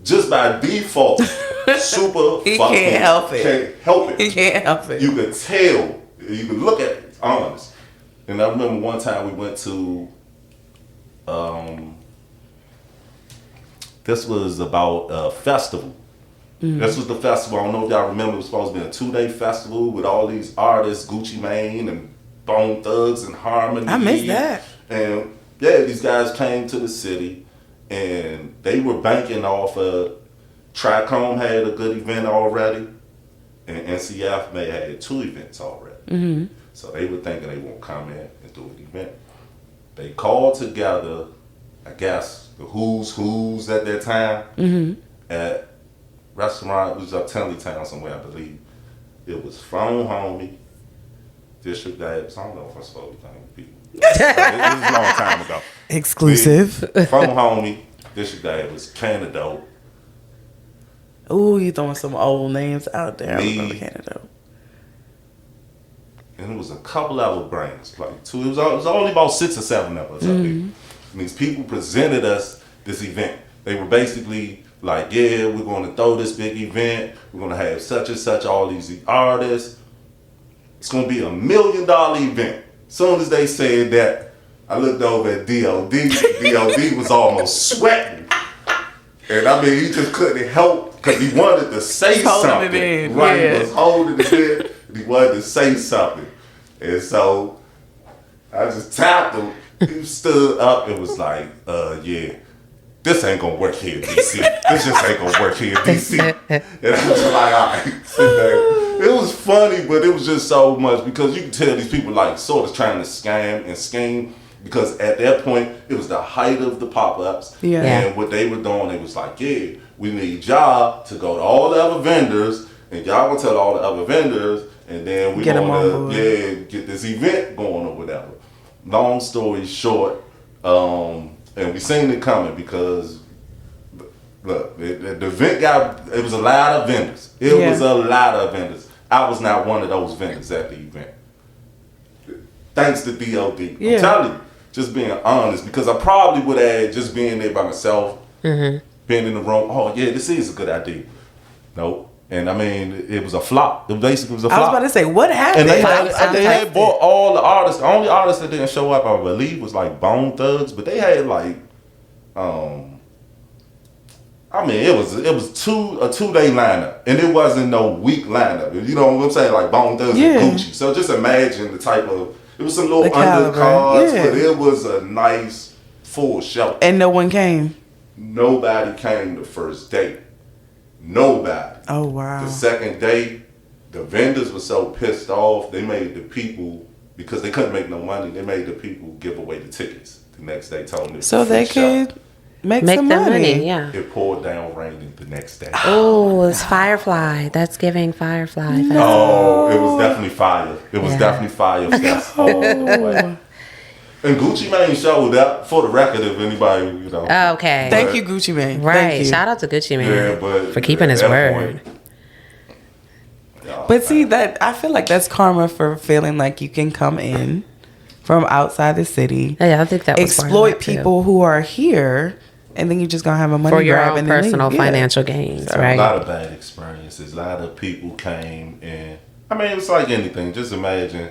Just by default, super He fucking can't help it. Can't help it. He can't help it. You could tell. You could look at it. It's honest. And I remember one time we went to, this was about a festival. This was the festival. I don't know if y'all remember. It was supposed to be a 2-day festival with all these artists, Gucci Mane and Bone Thugs and Harmony. I missed that. And yeah, these guys came to the city and they were banking off of Tricom had a good event already, and NCF may have had 2 events already. So they were thinking they won't come in and do an event. They called together, I guess, the who's at that time at restaurant. It was up Tenleytown somewhere, I believe. It was Phone Homie, District Davis. I don't know if I spoke to people. It was a long time ago. Exclusive. Phone Homie, District Davis, Canada. Ooh, you throwing some old names out there. I Me. remember Canada. And it was a couple of brains, like 2. It was only about 6 or 7 of us up there. And these people presented us this event. They were basically like, yeah, we're going to throw this big event. We're going to have such and such, all these artists. It's going to be $1 million event. As soon as they said that, I looked over at DOD. DOD was almost sweating. And I mean, he just couldn't help because he wanted to say Holding something. it in, Right, yeah. he was holding it in. And he wanted to say something. And so I just tapped him. He stood up and was like, yeah, this ain't gonna work here in DC. This just ain't gonna work here in DC. And I was like, all right, sit there. It was funny, but it was just so much because you can tell these people like sort of trying to scam and scheme because at that point it was the height of the pop-ups. Yeah. And what they were doing, it was like, yeah, we need y'all to go to all the other vendors and y'all gonna tell all the other vendors and then we're Get 'em on gonna board. get this event going or whatever. Long story short, and we seen it coming because look, the event it was a lot of vendors. It Yeah. was a lot of vendors. I was not one of those vendors at the event. Thanks to DOD. Yeah. I'm telling you, just being honest, because I probably would have just being there by myself, being in the room, oh yeah, this is a good idea. Nope. And I mean, it was a flop. It basically was a I flop. was about to say, what happened? And they Sounds had bought all the artists. The only artists that didn't show up, I believe, was like Bone Thugs. But they had like, I mean, it was a 2-day lineup, and it wasn't no week lineup. You know what I'm saying? Like Bone Thugs and Gucci. So just imagine the type of. It was some little undercards, but it was a nice full show. And no one came. Nobody came the first day. Nobody. Oh wow. The second day, the vendors were so pissed off. They made the people, because they couldn't make no money, they made the people give away the tickets the next day. Told them So they could make Make some them money. money, yeah. It poured down raining the next day. Oh, it's Firefly. That's giving Firefly. Oh, it was definitely fire. It was Yeah. definitely fire. That's all the way. And Gucci Mane showed up, for the record, if anybody, you know. Okay. Thank you, Gucci Mane. Right. Thank you. Shout out to Gucci Mane Yeah, but for keeping his at that word. point, But see, that I feel like that's karma for feeling like you can come in from outside the city, Yeah, I think that was part of exploit that, too. people who are here, and then you're just gonna have a money for your grab own and then personal leave. Yeah. financial gains, A right? lot of bad experiences. A lot of people came and I mean, it's like anything. Just imagine.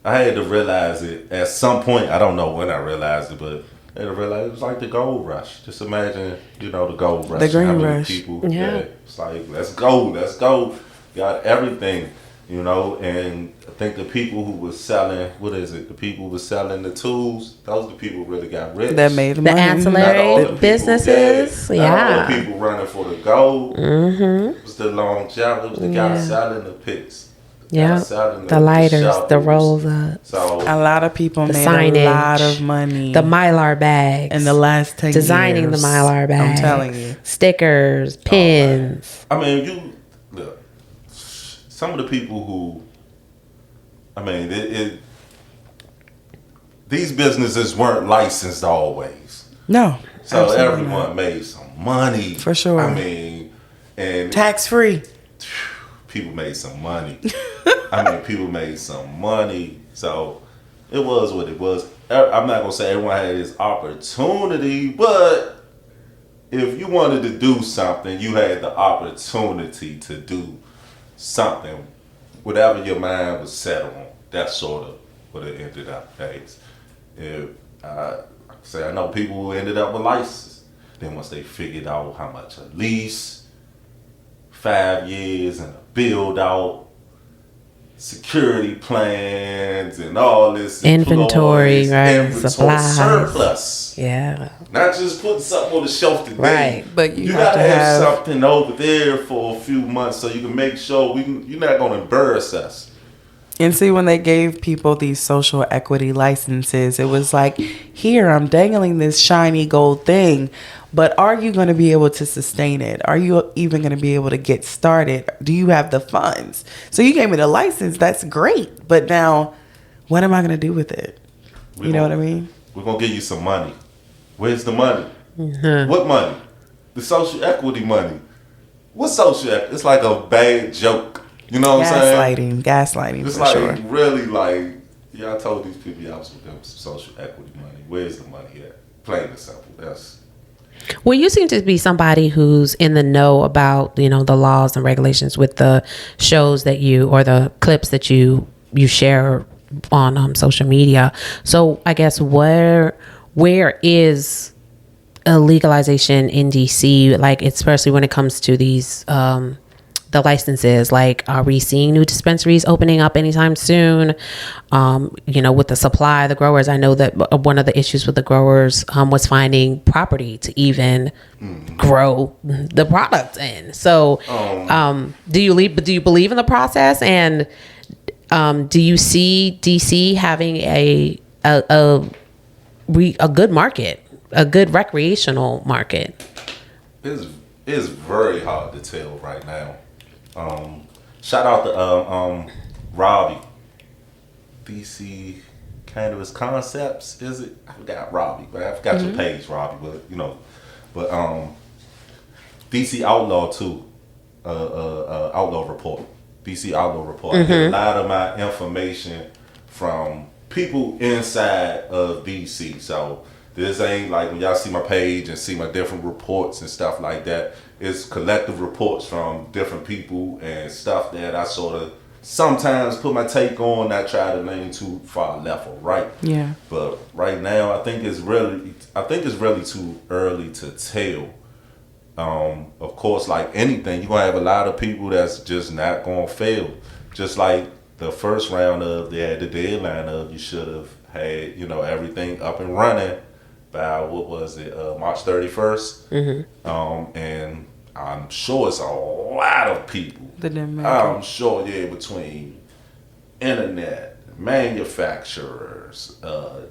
I had to realize it at some point. I don't know when I realized it, but I had to realize it was like the gold rush. Just imagine, the gold rush. The green how many rush. People, Yeah. it's like let's go. Got everything, And I think the people who were selling, what is it? The people who were selling the tools. Those are the people who really got rich. That made The money. Not all ancillary the people, businesses, Not all yeah. the people running for the gold. Mm-hmm. It was the longevity. It was the guy Yeah. selling the picks. The Yeah. guy selling The lighters, the shovels. rolls up, So A lot of people The made signage. a lot of money the Mylar bags. in the last 10 designing years. the Mylar bags. I'm telling you. Stickers, pins. I mean, you look. Some of the people who, I mean, these businesses weren't licensed always. No. So absolutely everyone not. made some money. For sure. I mean, and Tax free. people made some money. People made some money. So it was what it was. I'm not gonna say everyone had this opportunity, but if you wanted to do something, you had the opportunity to do something. Whatever your mind was set on, that's sort of what it ended up as. I know people who ended up with licenses. Then once they figured out how much a lease, 5 years and a build out, security plans and all this Inventory, employees, right, inventory, supplies. surplus. Yeah. Not just putting something on the shelf today. Right. But you have gotta to have- something over there for a few months so you can make sure you're not gonna embarrass us. And see, when they gave people these social equity licenses, it was like, here, I'm dangling this shiny gold thing, but are you going to be able to sustain it? Are you even going to be able to get started? Do you have the funds? So you gave me the license. That's great. But now, what am I going to do with it? You know what I mean? We're gonna give you some money. Where's the money? What money? The social equity money. What social equity? It's like a bad joke. You know what I'm saying? Gaslighting It's for like sure. really like, yeah, I told these people y'all was with them some social equity money. Where's the money at? Plain and simple. That's Well, you seem to be somebody who's in the know about, the laws and regulations with the shows that or the clips that you share on social media. So I guess where is a legalization in DC, like especially when it comes to these the licenses? Like, are we seeing new dispensaries opening up anytime soon? With the supply, the growers, I know that one of the issues with the growers was finding property to even grow the product in. So, do you believe in the process? And do you see DC having a good market, a good recreational market? It's very hard to tell right now. Shout out to Robbie, DC Cannabis Concepts. Is it? I forgot Robbie, but I forgot your page, Robbie. But DC Outlaw too. Outlaw Report. DC Outlaw Report. I get a lot of my information from people inside of DC. So This ain't like when y'all see my page and see my different reports and stuff like that. It's collective reports from different people and stuff that I sort of sometimes put my take on, not try to lean too far left or right. Yeah. But right now, I think it's really too early to tell. Of course, like anything, you're gonna have a lot of people that's just not gonna fail. Just like the first round of they had the deadline of you should have had, you know, everything up and running by March 31st. Mm-hmm. And I'm sure it's a lot of people. I'm sure, between internet, manufacturers,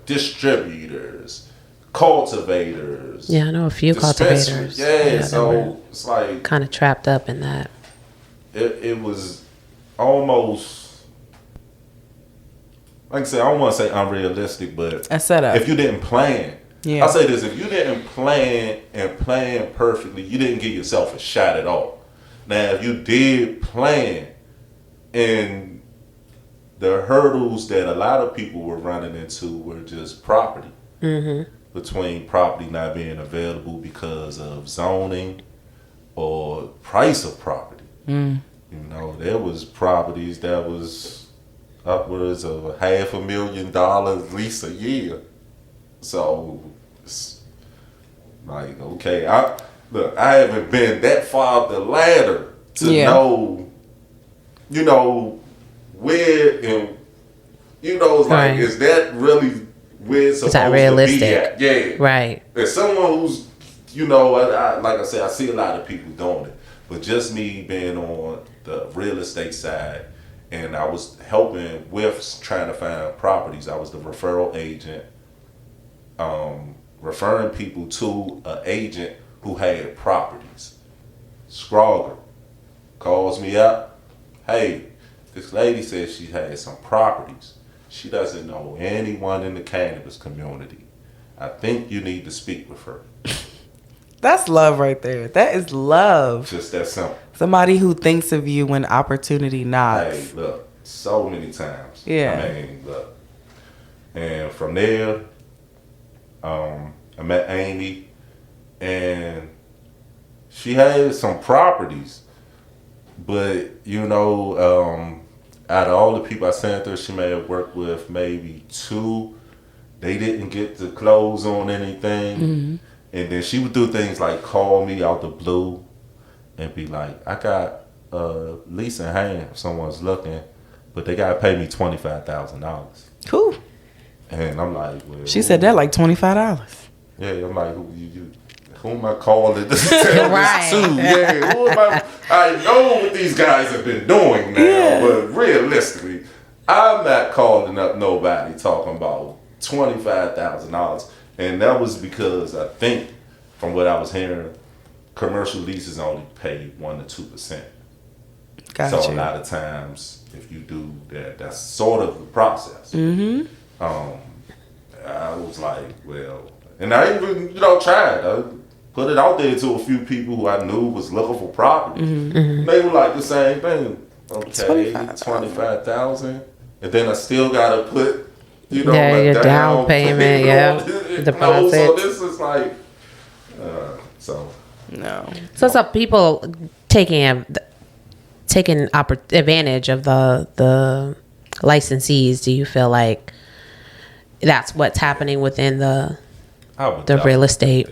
distributors, cultivators. Yeah, I know a few cultivators. Yeah, so it's like kind of trapped up in that. It was almost, like I said, I don't want to say unrealistic, but a setup. If you didn't plan, yeah. I'll say this: if you didn't plan and plan perfectly, you didn't give yourself a shot at all. Now, if you did plan, and the hurdles that a lot of people were running into were just property. Mm-hmm. Between property not being available because of zoning or price of property. Mm. You know, there was properties that was upwards of $500,000 lease a year. So it's like, okay, I haven't been that far up the ladder to know, you know, where and you know, it's like, is that really where it's supposed to be at? Yeah. Right. As someone who's, you know, like I said, I see a lot of people doing it. But just me being on the real estate side, and I was helping with trying to find properties. I was the referral agent, referring people to an agent who had properties. Scrogger calls me up. Hey, this lady says she had some properties. She doesn't know anyone in the cannabis community. I think you need to speak with her. That's love right there. That is love. Just that simple. Somebody who thinks of you when opportunity knocks. Hey, look, so many times. Yeah. I mean, look. And from there, I met Amy, and she had some properties. But, you know, out of all the people I sent her, she may have worked with maybe 2. They didn't get to close on anything. Mm-hmm. And then she would do things like call me out the blue and be like, I got a lease in hand if someone's looking, but they got to pay me $25,000. Cool. And I'm like, well. She said that like $25. Yeah, I'm like, who am I calling to tell this to? Yeah, who am I know what these guys have been doing now, but realistically, I'm not calling up nobody talking about $25,000. And that was because I think, from what I was hearing, commercial leases only pay 1% to 2%. Gotcha. So a lot of times, if you do that, that's sort of the process. Mm-hmm. I was like, well, and I even, tried. I put it out there to a few people who I knew was looking for property. Mm-hmm. They were like the same thing. Okay, $25,000, and then I still gotta put, my your down payment, deposit. So this is like, no. So people taking advantage of the licensees. Do you feel like that's what's happening within the real estate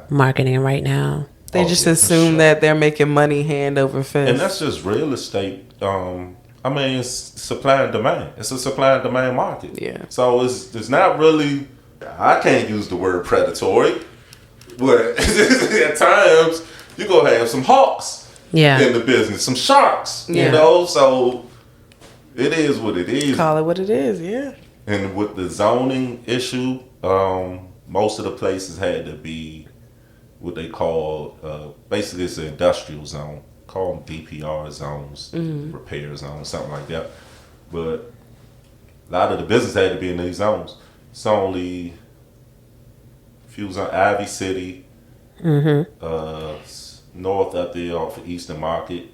marketing right now? They just assume that they're making money hand over fist. And that's just real estate. I mean, it's supply and demand. It's a supply and demand market. Yeah. So it's not really, I can't use the word predatory, but at times you're going to have some hawks in the business, some sharks, so it is what it is. Call it what it is, yeah. And with the zoning issue, most of the places had to be what they call, basically it's an industrial zone. Call them DPR zones, repair zones, something like that. But a lot of the business had to be in these zones. It's only a few zones, Ivy City, north up there off of Eastern Market.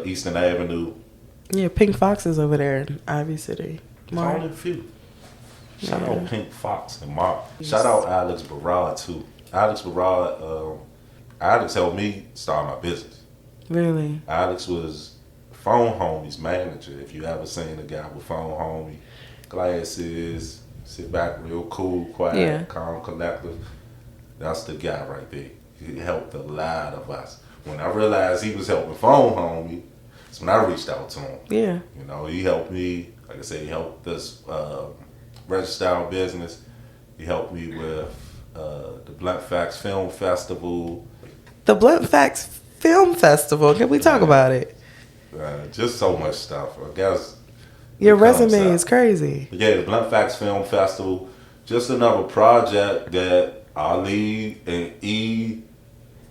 Eastern Avenue. Yeah, Pink Fox is over there in Ivy City. Only a few. Shout out Pink Fox and Mark. Shout out Alex Barad too. Alex Barad, Alex helped me start my business. Really? Alex was Phone Homie's manager. If you ever seen a guy with Phone Homie, glasses, sit back real cool, quiet, calm, collective. That's the guy right there. He helped a lot of us. When I realized he was helping Phone Homie, that's when I reached out to him. Yeah. You know, he helped me. Like I said, he helped us register our business. He helped me with the Blunt Facts Film Festival. The Blunt Facts Film Festival. Can we talk about it? Just so much stuff. I guess your resume is crazy. Yeah, the Blunt Facts Film Festival. Just another project that Ali and E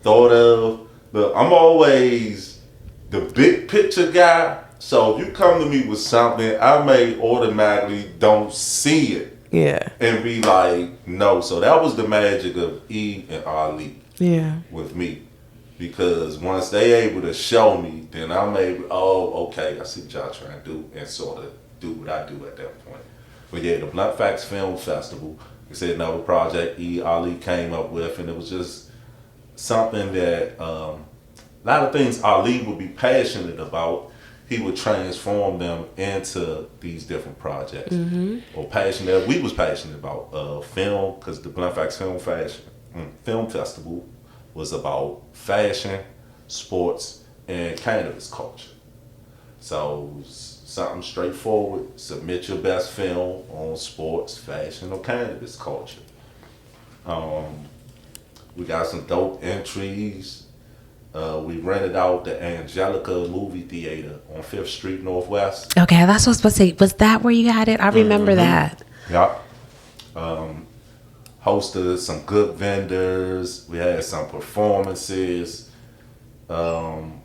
thought of. Look, I'm always the big picture guy. So if you come to me with something, I may automatically don't see it. Yeah. And be like, no. So that was the magic of E and Ali. Yeah. With me. Because once they able to show me, then I'm able, okay, I see what y'all trying to do, and sort of do what I do at that point. But yeah, the Blunt Facts Film Festival, we said another project Ali came up with, and it was just something that a lot of things Ali would be passionate about, he would transform them into these different projects. Mm-hmm. Or passionate, we was passionate about film, because the Blunt Facts Film Festival was about fashion, sports, and cannabis culture. So something straightforward, submit your best film on sports, fashion, or cannabis culture. We got some dope entries. We rented out the Angelica movie theater on 5th Street Northwest. Okay, that's what I was supposed to say. Was that where you had it? I remember that. Yep. Hosted some good vendors. We had some performances. Phone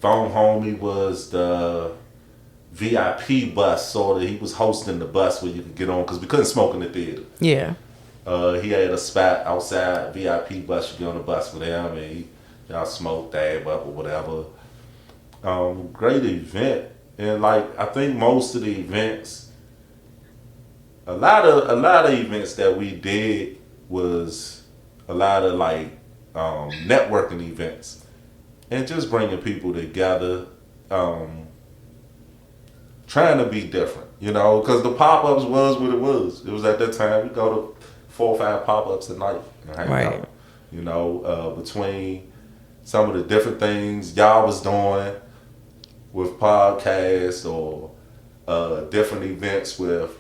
Homie was the VIP bus, sort of. He was hosting the bus where you could get on, because we couldn't smoke in the theater. Yeah. He had a spot outside, VIP bus. You get on the bus with him, and y'all smoke, dab up, or whatever. Great event, and like I think most of the events, a lot of events that we did was a lot of like networking events, and just bringing people together, trying to be different, you know, because the pop-ups was what it was. It was at that time we go to 4 or 5 pop-ups a night and hang out, you know, between some of the different things y'all was doing with podcasts or different events with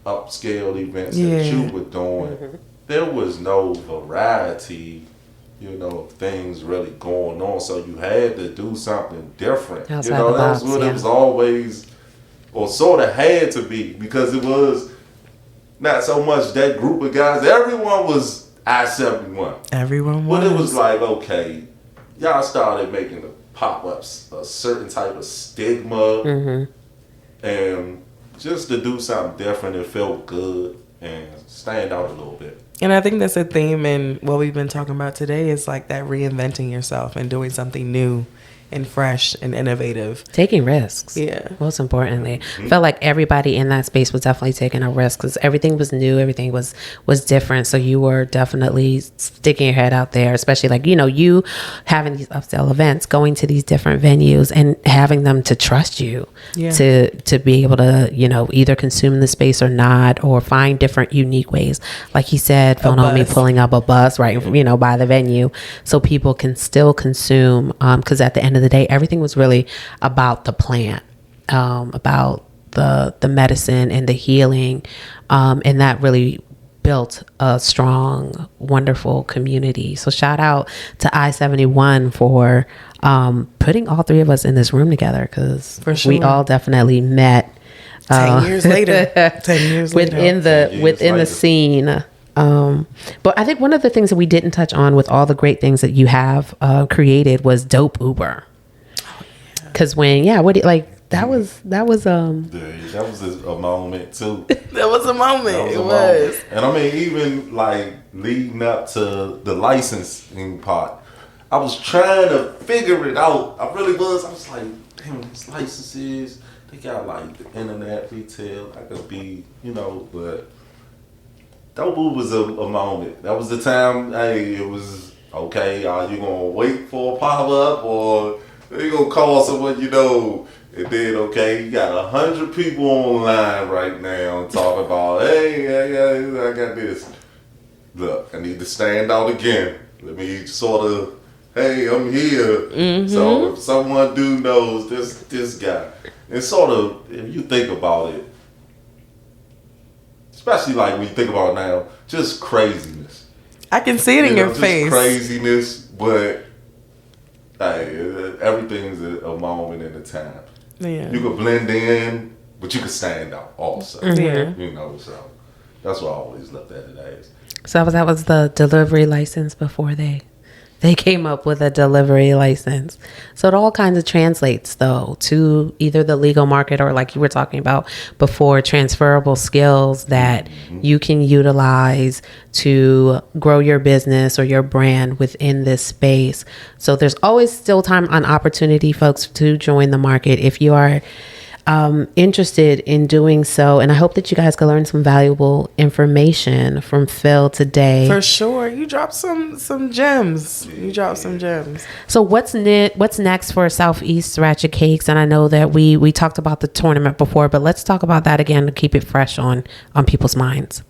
upscale events that you were doing. Mm-hmm. There was no variety, you know, of things really going on. So you had to do something different. Outside you know, the that box, was what it was always, or sort of had to be, because it was not so much that group of guys. Everyone was I-71. Everyone was. But it was like, okay, y'all started making the pop-ups a certain type of stigma. Mm-hmm. And just to do something different, it felt good and stand out a little bit. And I think that's a theme in what we've been talking about today, is like that reinventing yourself and doing something new and fresh and innovative. Taking risks. Yeah. Most importantly. Felt like everybody in that space was definitely taking a risk, because everything was new, everything was different. So you were definitely sticking your head out there, especially like, you know, you having these upsell events, going to these different venues and having them to trust you to be able to, you know, either consume the space or not, or find different unique ways. Like he said, phone on me pulling up a bus right, you know, by the venue, so people can still consume, because at the end of the day, everything was really about the plant, about the medicine and the healing, and that really built a strong, wonderful community. So shout out to I-71 for putting all 3 of us in this room together, because we all definitely met 10 years later. 10 years within the scene. But I think one of the things that we didn't touch on with all the great things that you have created was Dope Uber. Because when, what do you, like, that was that was a moment too. That was a moment. It was. And I mean, even like leading up to the licensing part, I was trying to figure it out. I really was. I was like, damn, these licenses, They got like the internet retail. I could be, but that was a moment. That was the time. Hey, it was okay. Are you gonna wait for a pop up, or are you gonna call someone you know? And then okay, you got 100 people online right now talking about, hey, I got this. Look, I need to stand out again. Let me sort of, hey, I'm here. Mm-hmm. So if someone knows this guy, and sort of, if you think about it, especially like when you think about it now, just craziness. I can see it in your just face. Craziness, but hey, everything's a moment in a time. Yeah. You could blend in, but you could stand out also. Mm-hmm. Yeah. So that's what I always looked at it as. So that was the delivery license before they came up with a delivery license. So it all kinds of translates though to either the legal market or, like you were talking about before, transferable skills that you can utilize to grow your business or your brand within this space. So there's always still time and opportunity, folks, to join the market if you are interested in doing so. And I hope that you guys can learn some valuable information from Phil today. For sure. You dropped some gems. So what's next for Soufeast Ratchet Cakes? And I know that we talked about the tournament before, but let's talk about that again to keep it fresh on people's minds.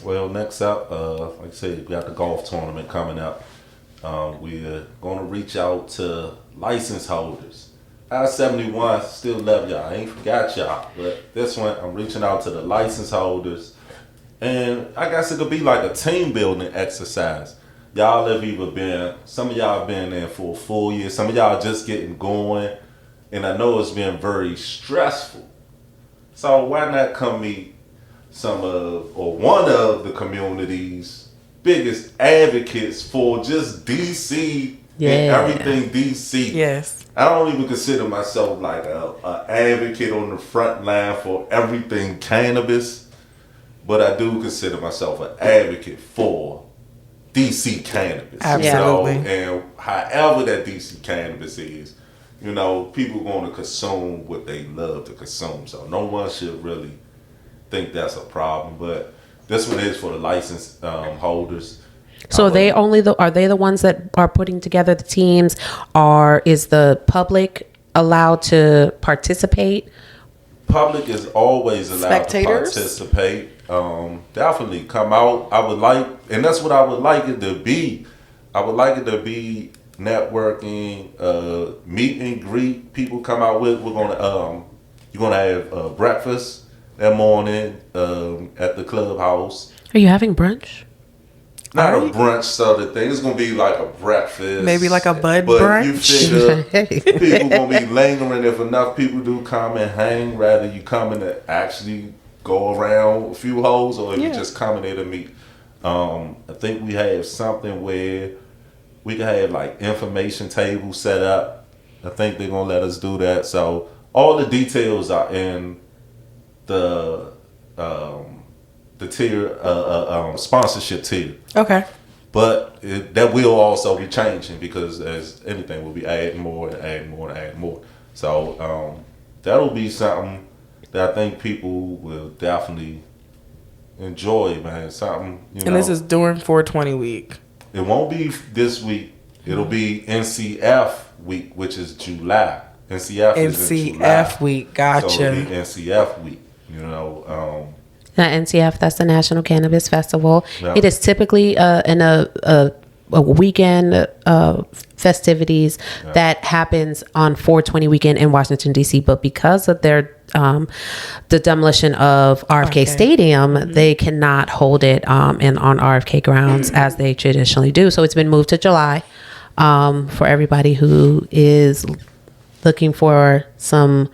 Well, next up, like I said, we got the golf tournament coming up. We're going to reach out to license holders. I-71, still love y'all. I ain't forgot y'all. But this one, I'm reaching out to the license holders. And I guess it'll be like a team building exercise. Y'all have either some of y'all have been there for a full year. Some of y'all just getting going. And I know it's been very stressful. So why not come meet one of the community's biggest advocates for just DC and everything DC. Yes. I don't even consider myself like a advocate on the front line for everything cannabis, but I do consider myself an advocate for DC cannabis. Absolutely. And however that DC cannabis is, people going to consume what they love to consume. So no one should really think that's a problem. But this one is for the license holders. So are they the ones that are putting together the teams, or is the public allowed to participate? Public is always allowed to participate. Definitely come out. And that's what I would like it to be. I would like it to be networking, meet and greet. People come out with. You're gonna have breakfast that morning at the clubhouse. Are you having brunch? Not a brunch sort of thing. It's gonna be like a breakfast. Maybe like a Bud but Brunch. You figure people gonna be lingering if enough people do come and hang, rather you coming to actually go around a few holes, or if you just coming there to meet. I think we have something where we can have like information tables set up. I think they're gonna let us do that. So all the details are in the tier, sponsorship tier. Okay. But that will also be changing, because as anything, we'll be adding more and adding more and adding more. So that'll be something that I think people will definitely enjoy, man. Something, And this is during 420 week. It won't be this week. It'll be NCF week, which is July. NCF is in July. NCF week. Gotcha. So it'll be NCF week. NCF, that's the National Cannabis Festival. Yeah. It is typically in a weekend festivities that happens on 420 weekend in Washington, D.C. But because of their the demolition of RFK Stadium, they cannot hold it on RFK grounds as they traditionally do. So it's been moved to July for everybody who is looking for some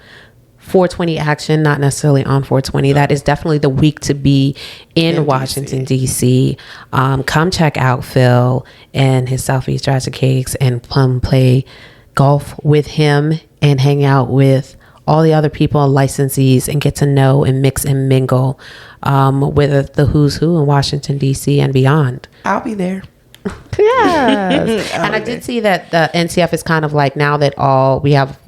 420 action, not necessarily on 420. That is definitely the week to be in Washington, D.C. Come check out Phil and his Soufeast Ratchet Cakes and come play golf with him and hang out with all the other people and licensees and get to know and mix and mingle with the who's who in Washington, D.C. and beyond. I'll be there. Yes. And I did see that the NCF is kind of like, now that we have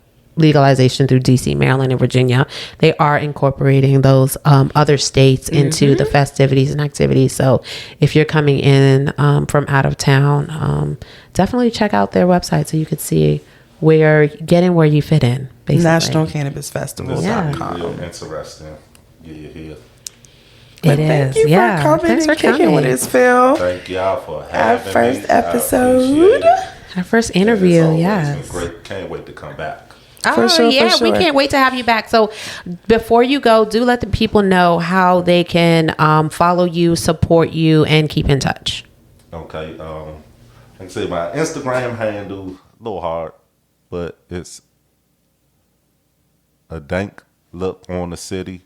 legalization through DC, Maryland, and Virginia, they are incorporating those other states into the festivities and activities. So if you're coming in from out of town, definitely check out their website so you could see where you fit in, basically. National Cannabis Festival. This Yeah. is real interesting. Yeah, you're here. Thank you for coming Thanks for and kicking coming. with us, Phil. Thank y'all for Our having me. first I episode. appreciate it. Our first And interview, it's always yes. been great. Can't wait to come back. Oh, sure, yeah, for we sure. can't wait to have you back. So before you go, do let the people know how they can follow you, support you, and keep in touch. Okay. Like I say, my Instagram handle, a little hard, but it's a dank look on the city.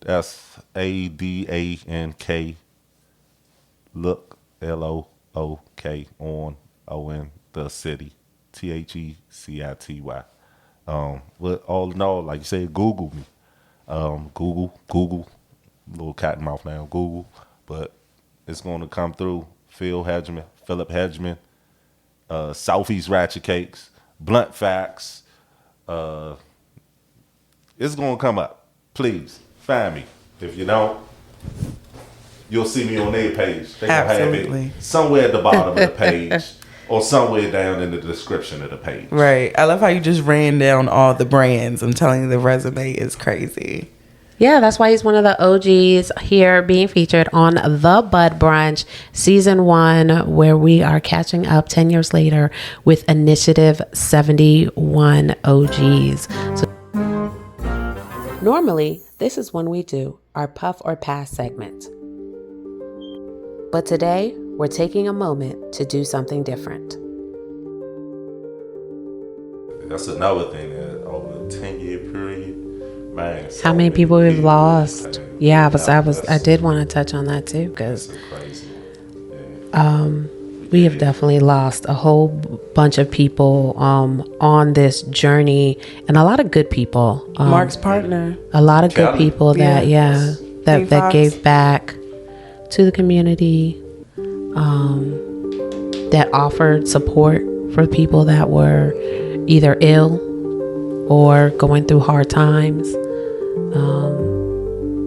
That's ADANK look LOOK on the city THECITY. But all in all, like you said, Google me. Google, little cat and mouth now, Google, but it's going to come through. Phillip Hedgman, Soufeast Ratchet Cakes, Blunt Facts. It's going to come up. Please find me. If you don't, you'll see me on their page. They gonna have Absolutely. it somewhere at the bottom of the page or somewhere down in the description of the page. Right. I love how you just ran down all the brands. I'm telling you, the resume is crazy. Yeah, that's why he's one of the OGs here being featured on the Bud Brunch season 1, where we are catching up 10 years later with Initiative 71 OGs. So normally, this is when we do our Puff or Pass segment. But today, we're taking a moment to do something different. That's another thing that over a 10-year period, man. How many people we've lost? man. Yeah, I did want to touch on that too, because That's crazy. Yeah. we have definitely lost a whole bunch of people on this journey, and a lot of good people. Mark's partner. A lot of good Kelly. people that King that Fox. gave back to the community, that offered support for people that were either ill or going through hard times.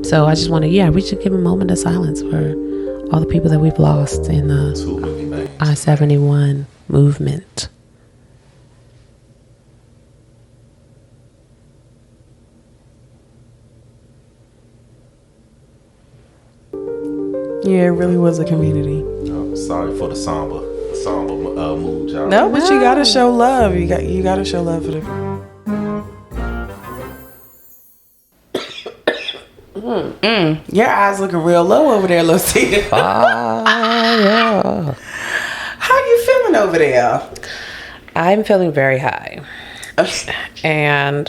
So I just want to, we should give a moment of silence for all the people that we've lost in the Too many names. I-71 movement. Yeah, it really was a community. I'm sorry for the somber mood, y'all. No, but you gotta show love. You gotta show love for the. Your eyes looking real low over there, Lucia. Yeah. How you feeling over there? I'm feeling very high. And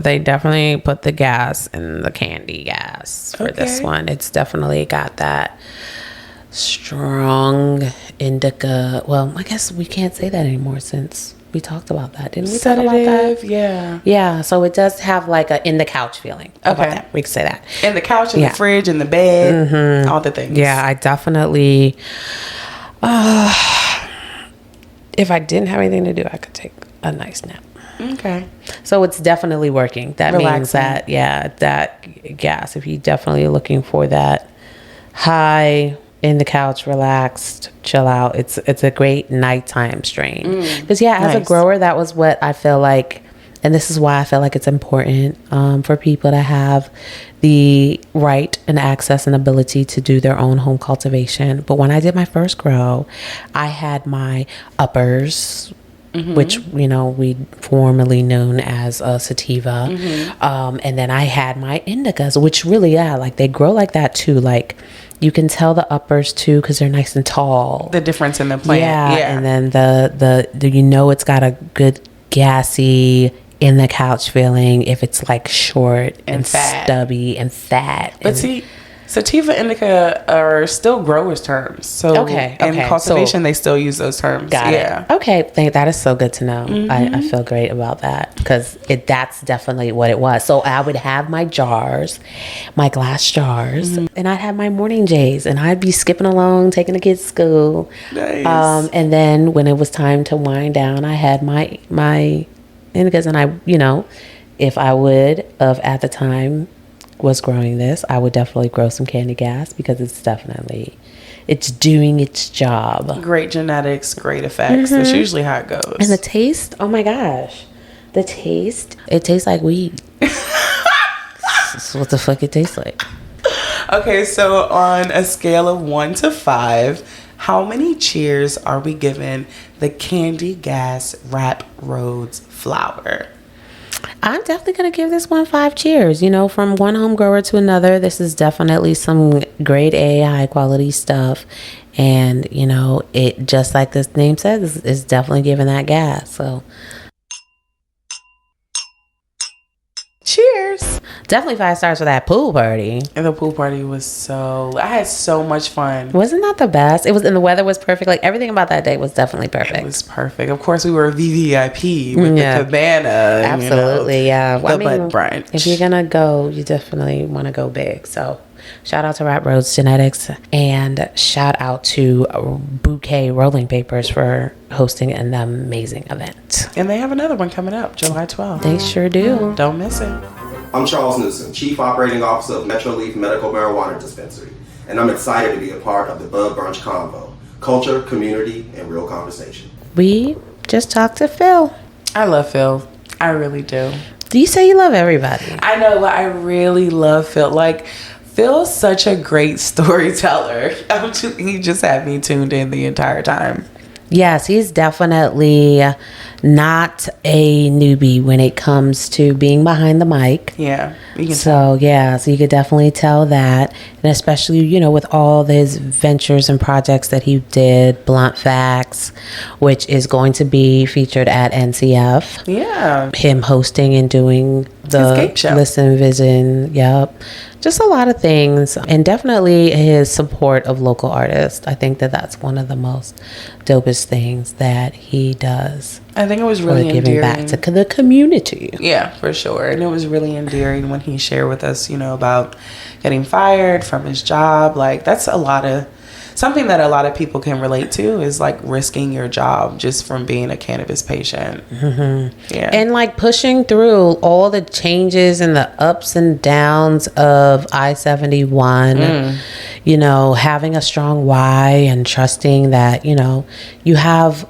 they definitely put the gas in the candy gas for this Okay. one. It's definitely got that strong indica. Well, I guess we can't say that anymore since we talked about that. Didn't we talk about that? Sedative, yeah. Yeah, so it does have like a in the couch feeling. How about Okay. that? We can say that. In the couch, in Yeah. the fridge, in the bed, all the things. Yeah, I definitely. If I didn't have anything to do, I could take a nice nap. Okay. So it's definitely working. That means Relaxing. that, that gas, if you're definitely looking for that high in the couch, relaxed, chill out, it's a great nighttime strain. Because as a nice. grower, that was what I feel like, and this is why I feel like it's important for people to have the right and access and ability to do their own home cultivation. But when I did my first grow, I had my uppers, which we formerly known as a sativa, and then I had my indicas, which really like they grow like that too. Like you can tell the uppers too because they're nice and tall. The difference in the plant. Yeah, and then the it's got a good gassy in the couch feeling if it's like short and fat. stubby and fat. But and, see, sativa indica are still growers' terms. So Okay, in okay, cultivation, so- they still use those terms. Got yeah. it. Okay, that is so good to know. I feel great about that because that's definitely what it was. So I would have my jars, my glass jars, and I'd have my morning jays, and I'd be skipping along, taking the kids to school. Nice. And then when it was time to wind down, I had my And because then if I would have at the time was growing this, I would definitely grow some candy gas because it's doing its job. Great genetics, great effects. That's usually how it goes. And the taste, oh my gosh. It tastes like weed. That's what the fuck it tastes like. Okay, so on a scale of 1 to 5, how many cheers are we giving the Candy Gas Rapp Road flower? I'm definitely going to give this one 5 cheers. From one home grower to another, this is definitely some grade A, high quality stuff. And, it, just like this name says, is definitely giving that gas. So, cheers. Definitely 5 stars for that pool party. And the pool party I had so much fun. Wasn't that the best? And the weather was perfect. Like, everything about that day was definitely perfect. It was perfect. Of course, we were VVIP with the cabana. Absolutely, yeah. The Bud Brunch. If you're going to go, you definitely want to go big. So, shout out to Rapp Road Genetics. And shout out to Bouquet Rolling Papers for hosting an amazing event. And they have another one coming up, July 12th. They sure do. Don't miss it. I'm Charles Newsom, Chief Operating Officer of Metro Leaf Medical Marijuana Dispensary, and I'm excited to be a part of the Bud Brunch Convo, culture, community, and real conversation. We just talked to Phil. I love Phil. I really do. Do you say you love everybody? I know, but I really love Phil. Like, Phil's such a great storyteller. He just had me tuned in the entire time. Yes, he's definitely not a newbie when it comes to being behind the mic. Yeah. So you could definitely tell that. And especially, with all his ventures and projects that he did, Blunt Facts, which is going to be featured at NCF. Yeah. Him hosting and doing the Escape show. Listen Vision. Yep. Just a lot of things. And definitely his support of local artists. I think that's one of the most dopest things that he does. I think it was really giving endearing. back to the community. Yeah, for sure. And it was really endearing when he shared with us, about getting fired from his job. Like, that's something that a lot of people can relate to, is like risking your job just from being a cannabis patient. Mm-hmm. Yeah. And like pushing through all the changes and the ups and downs of I-71, having a strong why and trusting that, you have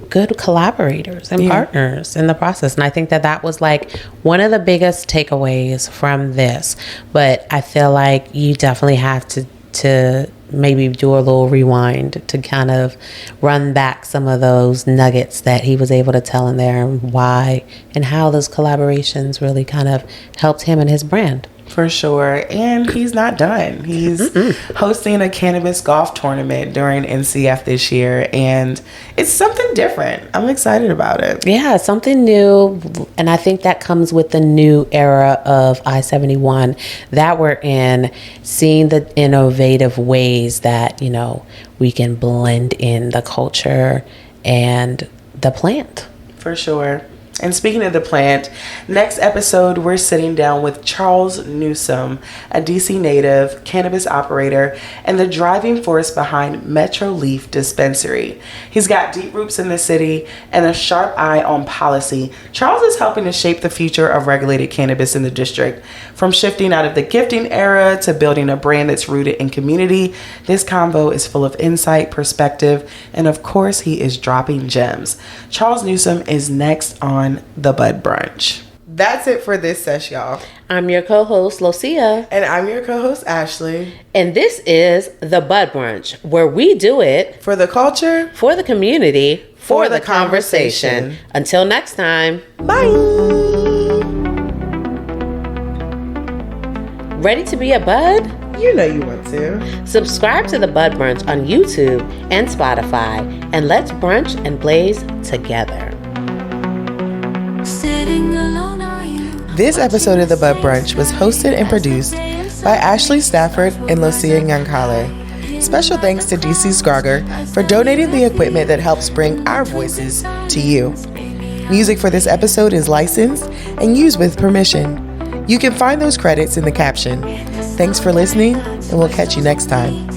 good collaborators and partners in the process. And I think that was like one of the biggest takeaways from this. But I feel like you definitely have to maybe do a little rewind to kind of run back some of those nuggets that he was able to tell in there, and why and how those collaborations really kind of helped him and his brand. For sure. And he's not done. He's hosting a cannabis golf tournament during NCF this year, and it's something different. I'm excited about it. Yeah, something new. And I think that comes with the new era of I-71 that we're in, seeing the innovative ways that, we can blend in the culture and the plant. For sure. And speaking of the plant, next episode, we're sitting down with Charles Newsom, a DC native, cannabis operator, and the driving force behind Metro Leaf Dispensary. He's got deep roots in the city and a sharp eye on policy. Charles is helping to shape the future of regulated cannabis in the district. From shifting out of the gifting era to building a brand that's rooted in community, this convo is full of insight, perspective, and of course, he is dropping gems. Charles Newsom is next on the Bud Brunch. That's it for this sesh, y'all. I'm your co-host, Lucia. And I'm your co-host, Ashley. And this is the Bud Brunch, where we do it for the culture, for the community, for the conversation. Until next time. Bye. Ready to be a bud? You know you want to. Subscribe to the Bud Brunch on YouTube and Spotify, and let's brunch and blaze together. This episode of the Bud Brunch was hosted and produced by Ashley Stafford and Lucia Nyankale. Special thanks to DC Scrogger for donating the equipment that helps bring our voices to you. Music for this episode is licensed and used with permission. You can find those credits in the caption. Thanks for listening, and we'll catch you next time.